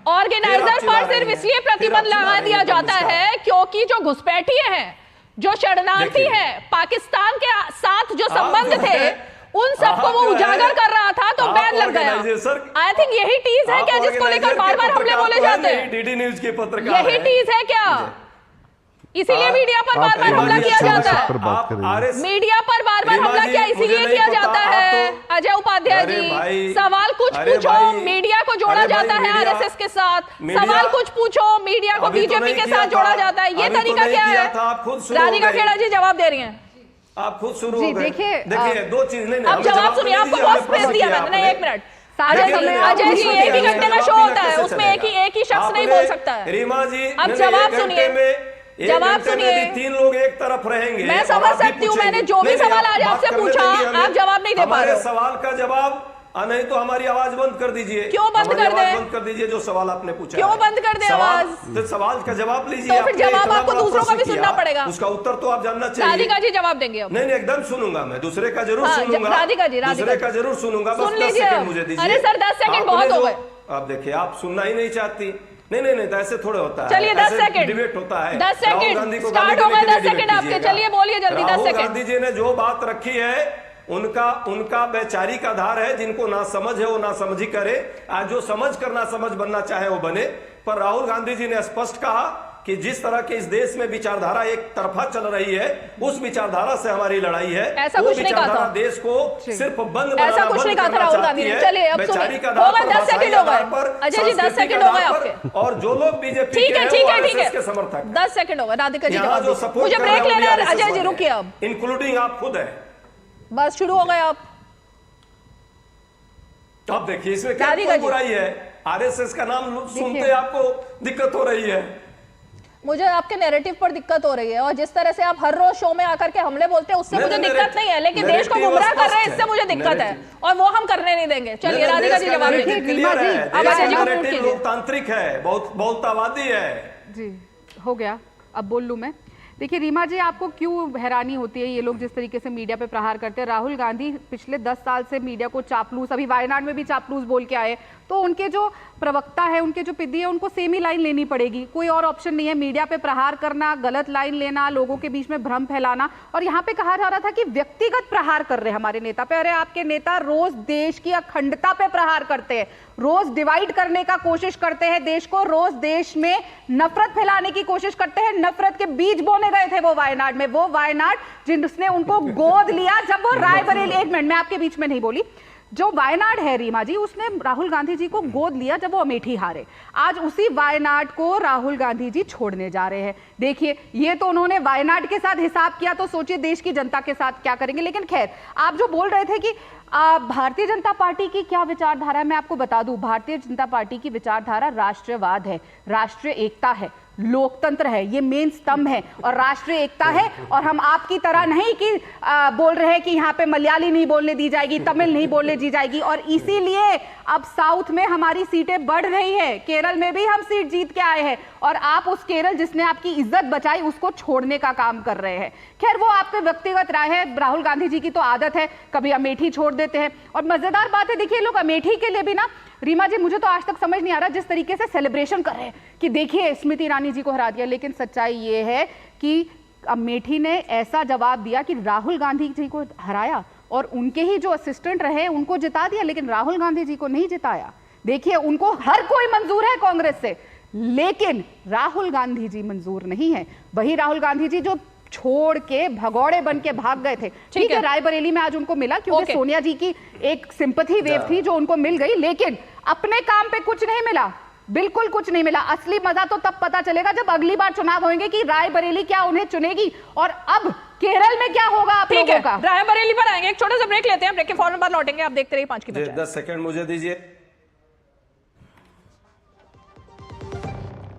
ऑर्गेनाइजर पर सिर्फ इसलिए प्रतिबंध लगा दिया जाता है क्योंकि जो घुसपैठिए हैं, जो शरणार्थी हैं, पाकिस्तान के साथ जो संबंध थे, उन सबको वो उजागर कर रहा था, तो बैन लग गया। आई थिंक यही चीज है क्या जिसको लेकर बार बार हमले बोले जाते हैं? डीडी न्यूज के पत्रकार यही चीज है क्या? इसीलिए मीडिया पर बार बार हमला किया जाता है। मीडिया पर बार बार हमला किया इसीलिए किया जाता है। अजय उपाध्याय जी, सवाल कुछ पूछो, मीडिया को जोड़ा जाता है आरएसएस के साथ। सवाल कुछ पूछो, मीडिया को बीजेपी के साथ जोड़ा जाता है। ये तरीका क्या है? राधिका खेड़ा जी जवाब दे रही हैं। आप खुद शुरू जी देखिए दो चीज नहीं, अब जवाब सुनिए। आपको बहुत स्पेस दिया मैंने। नहीं, एक मिनट अजय जी, एक ही घंटे का शो होता है, उसमें एक ही शख्स नहीं बोल सकता है। रीमा जी, अब जवाब सुनिए, जवाब सुनिए। 3 लोग एक तरफ रहेंगे। मैं समझ सकती हूँ, मैंने जो भी सवाल आज आपसे पूछा आप जवाब नहीं दे पा रहे। सवाल का जवाब नहीं तो हमारी आवाज बंद कर दीजिए। क्यों बंद कर दे? बंद कर दीजिए जो सवाल आपने पूछा। क्यों बंद कर दे आवाज? तो सवाल का जवाब लीजिए। तो फिर जवाब आपको दूसरों का भी सुनना पड़ेगा। उसका उत्तर तो आप जानना चाहिए। राधिका जी जवाब देंगे अब। नहीं, एकदम सुनूंगा मैं, दूसरे का जरूर सुनूंगा। राधिका जी, दूसरे का जरूर सुनूंगा। सुन लीजिए। मुझे दीजिए। अरे सर 10 सेकंड बहुत हो गए। आप देखिए, आप सुनना ही नहीं चाहती। नहीं तो ऐसे थोड़े होता है। चलिए 10 सेकंड डिबेट होता है। 10 सेकंड स्टार्ट हो गए। 10 सेकंड आपके, चलिए बोलिए जल्दी। 10 सेकंड। गांधी जी ने जो बात रखी है उनका वैचारिक आधार है। जिनको ना समझ है वो ना समझी करे, आज जो समझ कर ना समझ बनना चाहे वो बने। पर राहुल गांधी जी ने स्पष्ट कहा कि जिस तरह के इस देश में विचारधारा एक तरफा चल रही है, उस विचारधारा से हमारी लड़ाई है। ऐसा कुछ नहीं कहा था। देश को सिर्फ बंद ऐसा कुछ नहीं कहा था राहुल गांधी ने। चलिए अब सुनिए, हो गए 10 सेकंड हो गए। अजय जी 10 सेकंड हो गए आपके। और जो लोग बीजेपी ठीक है के समर्थक, 10 सेकंड हो गए। राधिका जी मुझे ब्रेक लेना है। अजय जी रुकिए अब, इंक्लूडिंग आप खुद है। बस शुरू हो गए आप। अब देखिए इसमें क्या बुराई है? आरएसएस का नाम सुनते आपको दिक्कत हो रही है। मुझे आपके नैरेटिव पर दिक्कत हो रही है, और जिस तरह से आप हर रोज शो में आकर के हमले बोलते हैं उससे मुझे दिक्कत नहीं है, लेकिन देश को गुमराह कर रहे हैं इससे मुझे दिक्कत है, और वो हम करने नहीं देंगे। चलिए राधिका जी जवाब दीजिए। लोकतांत्रिक है, बहुतावादी है। जी हो गया, अब बोल लूं मैं। देखिए रीमा जी, आपको क्यों हैरानी होती है ये लोग जिस तरीके से मीडिया पे प्रहार करते हैं? राहुल गांधी पिछले 10 साल से मीडिया को चापलूस, अभी वायनाड में भी चापलूस बोल के आए, तो उनके जो प्रवक्ता है, उनके जो पिदी है, उनको सेम ही लाइन लेनी पड़ेगी। कोई और ऑप्शन नहीं है। मीडिया पे प्रहार करना, गलत लाइन लेना, लोगों के बीच में भ्रम फैलाना। और यहाँ पे कहा जा रहा था कि व्यक्तिगत प्रहार कर रहे हैं हमारे नेता पे। अरे आपके नेता रोज देश की अखंडता पे प्रहार करते हैं, रोज डिवाइड करने का कोशिश करते हैं देश को, रोज देश में नफरत फैलाने की कोशिश करते हैं। नफरत के बीज बोने गए थे वो वायनाड में, वो वायनाड जिसने उनको गोद लिया जब वो रायबरेली, 1 मिनट मैं आपके बीच में नहीं बोली, जो वायनाड है रीमा जी, उसने राहुल गांधी जी को गोद लिया जब वो अमेठी हारे। आज उसी वायनाड को राहुल गांधी जी छोड़ने जा रहे हैं। देखिए ये तो उन्होंने वायनाड के साथ हिसाब किया, तो सोचिए देश की जनता के साथ क्या करेंगे। लेकिन खैर, आप जो बोल रहे थे कि भारतीय जनता पार्टी की क्या विचारधारा है, मैं आपको बता दूं, भारतीय जनता पार्टी की विचारधारा राष्ट्रवाद है, राष्ट्रीय एकता है, लोकतंत्र है, ये मेन स्तंभ है और राष्ट्रीय एकता है। और हम आपकी तरह नहीं कि बोल रहे हैं कि यहाँ पे मलयाली नहीं बोलने दी जाएगी, तमिल नहीं बोलने दी जाएगी। और इसीलिए अब साउथ में हमारी सीटें बढ़ रही है, केरल में भी हम सीट जीत के आए हैं, और आप उस केरल जिसने आपकी इज्जत बचाई उसको छोड़ने का काम कर रहे हैं। खैर वो आपके व्यक्तिगत राय है। राहुल गांधी जी की तो आदत है, कभी अमेठी छोड़ देते हैं। और मजेदार बात है, देखिए लोग अमेठी के लिए भी ना, रीमा जी मुझे तो आज तक समझ नहीं आ रहा जिस तरीके से सेलिब्रेशन कर रहे हैं कि देखिए स्मृति ईरानी जी को हरा दिया, लेकिन सच्चाई ये है कि अमेठी ने ऐसा जवाब दिया कि राहुल गांधी जी को हराया और उनके ही जो असिस्टेंट रहे उनको जिता दिया, लेकिन राहुल गांधी जी को नहीं जिताया। देखिए उनको हर कोई मंजूर है कांग्रेस से, लेकिन राहुल गांधी जी मंजूर नहीं है। वही राहुल गांधी जी जो छोड़ के भगौड़े बन के भाग गए थे। ठीक है, रायबरेली में आज उनको मिला क्योंकि सोनिया जी की एक सिंपैथी वेव थी जो उनको मिल गई, लेकिन अपने काम पे कुछ नहीं मिला, बिल्कुल कुछ नहीं मिला। असली मजा तो तब पता चलेगा जब अगली बार चुनाव होंगे कि रायबरेली क्या उन्हें चुनेगी और अब केरल में क्या होगा आप लोगों का। रायबरेली पर आएंगे, एक छोटा सा ब्रेक लेते हैं, ब्रेक के फौरन बाद लौटेंगे। आप देखते रहिए 5 की 10 सेकंड मुझे दीजिए।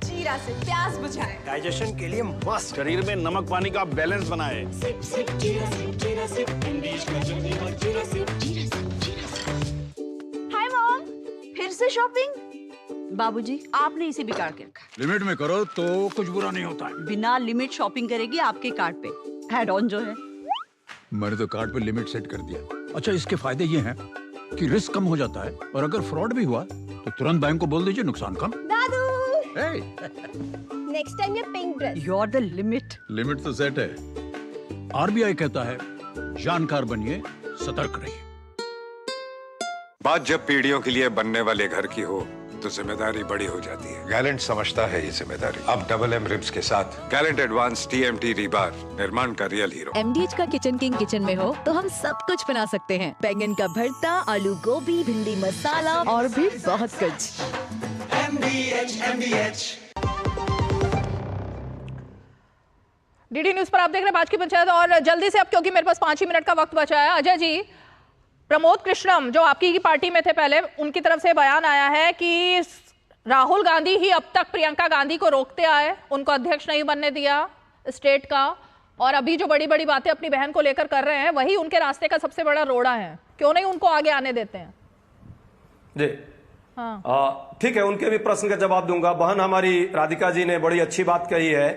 जीरा से प्यास बुझाए, डाइजेशन के लिए मस्त, शरीर में नमक पानी का बैलेंस बनाए। हाय मॉम, फिर से शॉपिंग? बाबूजी आपने इसे बिगाड़ के रखा। लिमिट में करो तो कुछ बुरा नहीं होता है। बिना लिमिट शॉपिंग करेगी आपके कार्ड पे ऐड ऑन जो है। मैंने तो कार्ड पे लिमिट सेट कर दिया। अच्छा, इसके फायदे ये हैं कि रिस्क कम हो जाता है और अगर फ्रॉड भी हुआ तो तुरंत बैंक को बोल दीजिए, नुकसान कम। नेक्स्ट टाइम ये pink dress. You are the limit. Limit तो सेट है। आरबीआई कहता है जानकार बनिए, सतर्क रहिए। बात जब पीढ़ियों के लिए बनने वाले घर की हो तो जिम्मेदारी बड़ी हो जाती है। गैलेंट समझता है ये जिम्मेदारी। अब डबल एम रिब्स के साथ गैलेंट एडवांस TMT रीबार, निर्माण का रियल हीरो। MDH का किचन किंग किचन में हो तो हम सब कुछ बना सकते हैं। बैंगन का भरता, आलू गोभी, भिंडी मसाला और भी बहुत कुछ। MDH। DD न्यूज पर आप देख रहे हैं आज की पंचायत। और जल्दी से अब, क्योंकि मेरे पास 5 ही मिनट का वक्त बचा है, अजय जी, प्रमोद कृष्णम जो आपकी पार्टी में थे पहले, उनकी तरफ से बयान आया है कि राहुल गांधी ही अब तक प्रियंका गांधी को रोकते आए, उनको अध्यक्ष नहीं बनने दिया स्टेट का, और अभी जो बड़ी बड़ी बातें अपनी बहन को लेकर कर रहे हैं वही उनके रास्ते का सबसे बड़ा रोड़ा है। क्यों नहीं उनको आगे आने देते हैं? जी हाँ, ठीक है, उनके भी प्रश्न का जवाब दूंगा। बहन हमारी राधिका जी ने बड़ी अच्छी बात कही है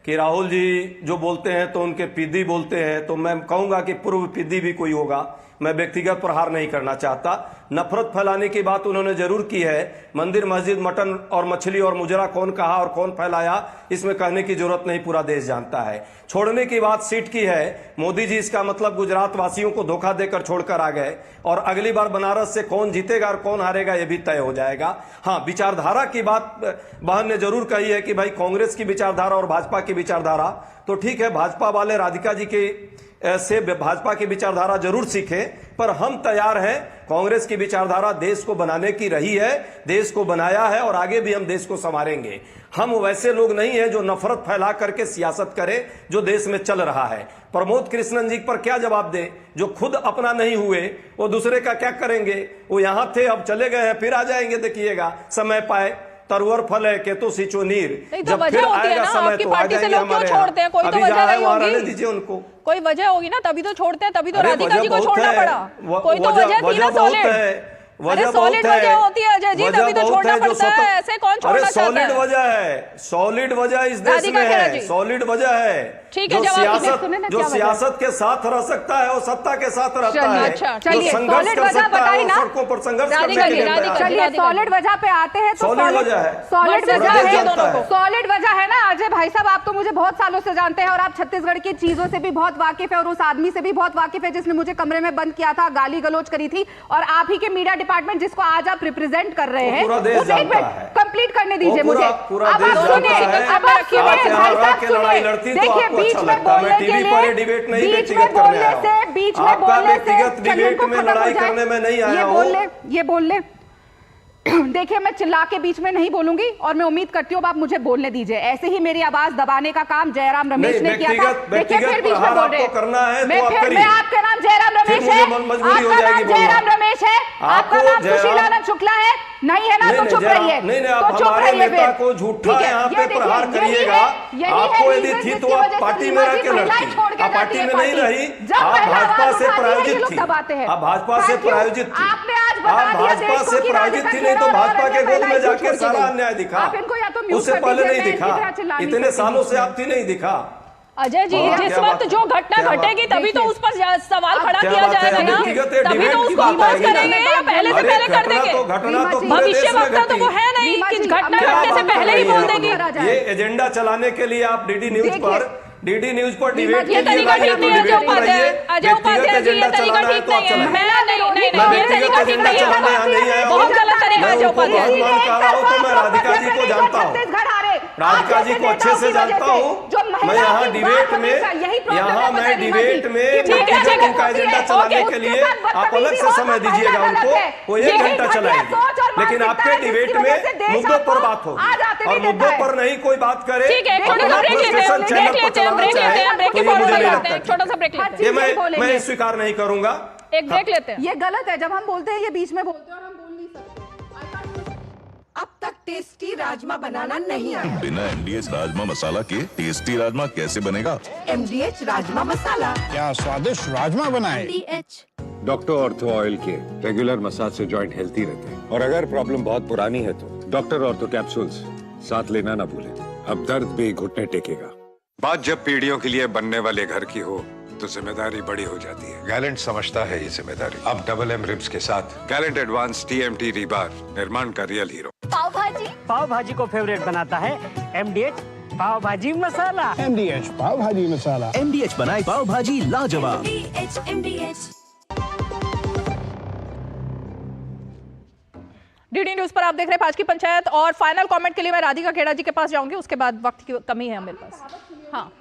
कि राहुल जी जो बोलते हैं तो उनके पिद्दी बोलते हैं, तो मैं कहूंगा कि पूर्व पिद्दी भी कोई होगा। मैं व्यक्तिगत प्रहार नहीं करना चाहता। नफरत फैलाने की बात उन्होंने जरूर की है। मंदिर, मस्जिद, मटन और मछली और मुजरा कौन कहा और कौन फैलाया, इसमें कहने की जरूरत नहीं, पूरा देश जानता है। छोड़ने की बात सीट की है। मोदी जी इसका मतलब गुजरात वासियों को धोखा देकर छोड़कर आ गए, और अगली बार बनारस से कौन जीतेगा और कौन हारेगा यह भी तय हो जाएगा। हाँ, विचारधारा की बात बहन ने जरूर कही है कि भाई कांग्रेस की विचारधारा और भाजपा की विचारधारा, तो ठीक है, भाजपा वाले राधिका जी के से भाजपा की विचारधारा जरूर सीखें, पर हम तैयार हैं। कांग्रेस की विचारधारा देश को बनाने की रही है, देश को बनाया है और आगे भी हम देश को संवारेंगे। हम वैसे लोग नहीं हैं जो नफरत फैला करके सियासत करें जो देश में चल रहा है। प्रमोद कृष्णन जी पर क्या जवाब दें? जो खुद अपना नहीं हुए वो दूसरे का क्या करेंगे? वो यहां थे, अब चले गए हैं, फिर आ जाएंगे, देखिएगा समय पाए। तरवर फल है केतु सिंचो नीर, जब फिर आएगा समय तो आ जाएंगे हमारे यहाँ। अभी जहाँ है वहाँ रहने दीजिए उनको। कोई वजह होगी ना, तभी तो छोड़ते हैं, तभी तो राधिका जी को छोड़ना पड़ा। कोई तो वजह थी ना, सॉलिड वजह होती है अजय जी, तभी तो छोड़ना पड़ता है। ऐसे कौन छोड़ना चाहता है? सॉलिड वजह है, सॉलिड वजह इस देश में है, सॉलिड वजह है। ठीक है, जो सियासत के साथ रह सकता है वो सत्ता के साथ रहता है। जो संघर्ष कर सकता है वो सड़कों पर संघर्ष करने के लिए। चलिए सॉलिड वजह पे आते हैं। सॉलिड वजह है, सॉलिड वजह है ना अजय भाई साहब, आप तो मुझे बहुत सालों से जानते हैं और आप छत्तीसगढ़ की चीजों से भी बहुत वाकिफ है और उस आदमी से भी बहुत वाकिफ है जिसने मुझे कमरे में बंद किया था, गाली गलौज करी थी। और आप ही के मीडिया डिपार्टमेंट जिसको आज आप रिप्रेजेंट कर रहे हैं, कंप्लीट करने दीजिए मुझे। अब आप सुनिए, अब आप सुनिए भाई साहब, सुनिए, देखिए बीच में बोलने के लिए, बीच में बोलने से डिबेट में लड़ाई करने में नहीं आया हूं। ये बोल ले देखिए, मैं चिल्ला के बीच में नहीं बोलूंगी और मैं उम्मीद करती हूँ आप मुझे बोलने दीजिए। ऐसे ही मेरी आवाज दबाने का काम जयराम रमेश ने किया था। देखिए फिर बीच में बोल रहे हैं। मैं आपका नाम जयराम रमेश है, आपका नाम जयराम रमेश है, आपका नाम सुशीलानंद शुक्ला है, नहीं है ना तो चुप रहिए। तो चुप रहिए फिर। को झूठा यहाँ पे प्रहार करिएगा। आपको यदि थी तो आप पार्टी में रह के लड़ती, आप पार्टी में नहीं रही, आप भाजपा से प्रायोजित थी, आप भाजपा से प्रायोजित थी, आप भाजपा से प्रायोजित थी, नहीं तो भाजपा के गोद में जाके सारा अन्याय दिखा। उससे पहले नहीं दिखा, इतने सालों से आप थी नहीं दिखा। अजय जी, जिस वक्त जो घटना घटेगी तभी तो उस पर सवाल खड़ा किया जाएगा ना, तभी तो उसको अपोज करेंगे या पहले से पहले कर देंगे? भविष्य वक्ता तो वो है नहीं कि घटना घटने से पहले ही बोल देंगे। ये एजेंडा चलाने के लिए आप डीडी न्यूज पर डिबेट ये तरीका ठीक नहीं है अजय उपाध्याय जी, ये तरीका ठीक नहीं है। नहीं, ये तरीका ठीक नहीं है, बहुत गलत तरीका है अजय उपाध्याय जी। मैं राधिका जी को जानता हूँ, राधिका जी को अच्छे से जानता हूँ। मैं यहाँ डिबेट में उनका एजेंडा चलाने के लिए आप अलग से समय दीजिएगा उनको, वो 1 घंटा चलाएंगे। लेकिन आपके डिबेट में मुद्दों पर बात हो और मुद्दों पर नहीं कोई बात करे, छोटा सा ब्रेक लेते हैं। मैं स्वीकार नहीं करूंगा। एक ब्रेक लेते हैं। ये गलत है, जब हम बोलते हैं ये बीच में बोलते हैं और हम बोल नहीं सकते। अब तक टेस्टी राजमा बनाना नहीं आया। बिना MDH राजमा मसाला के टेस्टी राजमा कैसे बनेगा? MDH राजमा मसाला, क्या स्वादिष्ट राजमा बनाए। डॉक्टर ऑर्थो ऑयल के रेगुलर मसाज से जॉइंट हेल्थी रहते हैं, और अगर प्रॉब्लम बहुत पुरानी है तो डॉक्टर ऑर्थो कैप्सूल्स साथ लेना ना भूलें। अब दर्द भी घुटने टेकेगा। बात जब पीढ़ियों के लिए बनने वाले घर की हो तो जिम्मेदारी बड़ी हो जाती है। गैलेंट समझता है ये जिम्मेदारी। अब डबल एम रिब्स के साथ गैलेंट एडवांस TMT रीबार, निर्माण का रियल हीरो। पाव भाजी पाव भाजी को फेवरेट बनाता है MDH पाव भाजी मसाला। MDH पाव भाजी मसाला। MDH बनाए पाव भाजी लाजवाब। डीडी न्यूज पर आप देख रहे हैं 5 की पंचायत, और फाइनल कमेंट के लिए मैं राधिका खेड़ा जी के पास जाऊंगी, उसके बाद वक्त की कमी है मेरे पास। हाँ,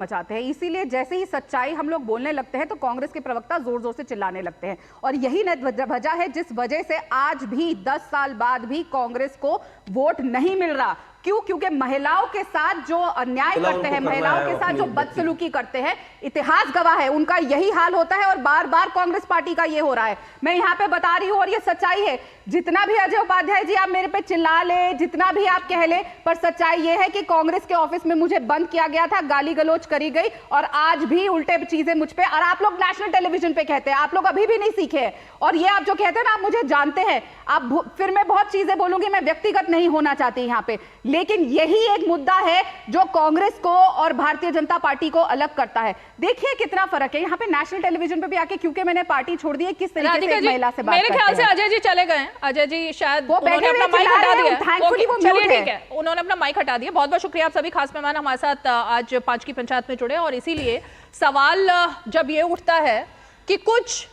मचाते हैं, इसीलिए जैसे ही सच्चाई हम लोग बोलने लगते हैं तो कांग्रेस के प्रवक्ता जोर जोर से चिल्लाने लगते हैं, और यही वजह है जिस वजह से आज भी 10 साल बाद भी कांग्रेस को वोट नहीं मिल रहा। क्यों? क्योंकि महिलाओं के साथ जो अन्याय करते हैं, महिलाओं के साथ जो बदसलूकी करते हैं, इतिहास गवाह है, उनका यही हाल होता है और बार बार कांग्रेस पार्टी का ये हो रहा है। मैं यहाँ पे बता रही हूँ और ये सच्चाई है। जितना भी अजय उपाध्याय जी आप मेरे पे चिल्ला ले, जितना भी आप कह ले, पर सच्चाई ये है कि कांग्रेस के ऑफिस में मुझे बंद किया गया था, गाली गलौज करी गई, और आज भी उल्टे चीजें मुझ पे, और आप लोग नेशनल टेलीविजन पे कहते हैं, आप लोग अभी भी नहीं सीखे हैं। और ये आप जो कहते हैं ना, आप मुझे जानते हैं, आप फिर मैं बहुत चीजें बोलूंगी, मैं व्यक्तिगत नहीं होना चाहती यहाँ पे, लेकिन यही एक मुद्दा है जो कांग्रेस को और भारतीय जनता पार्टी को अलग करता है। देखिए कितना फर्क है। यहाँ पे नेशनल टेलीविजन पे भी आके, क्योंकि मैंने पार्टी छोड़ दी है, किस तरीके से महिला से बात मेरे ख्याल से अजय जी चले गए हैं। अजय जी शायद उन्होंने अपना माइक हटा दिया। चलिए ठीक है, उन्होंने अपना माइक हटा दिया। बहुत बहुत शुक्रिया आप सभी खास मेहमान हमारे साथ आज 5 की पंचायत में जुड़े। और इसीलिए सवाल जब ये उठता है कि कुछ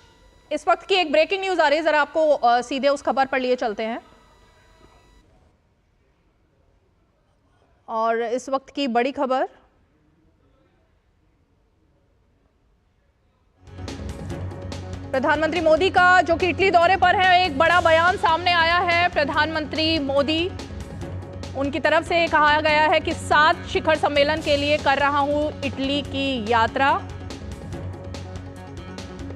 इस वक्त की एक ब्रेकिंग न्यूज आ रही है, जरा आपको सीधे उस खबर पर लिए चलते हैं। और इस वक्त की बड़ी खबर, प्रधानमंत्री मोदी का जो कि इटली दौरे पर है, एक बड़ा बयान सामने आया है। प्रधानमंत्री मोदी, उनकी तरफ से कहा गया है कि 7 शिखर सम्मेलन के लिए कर रहा हूं इटली की यात्रा।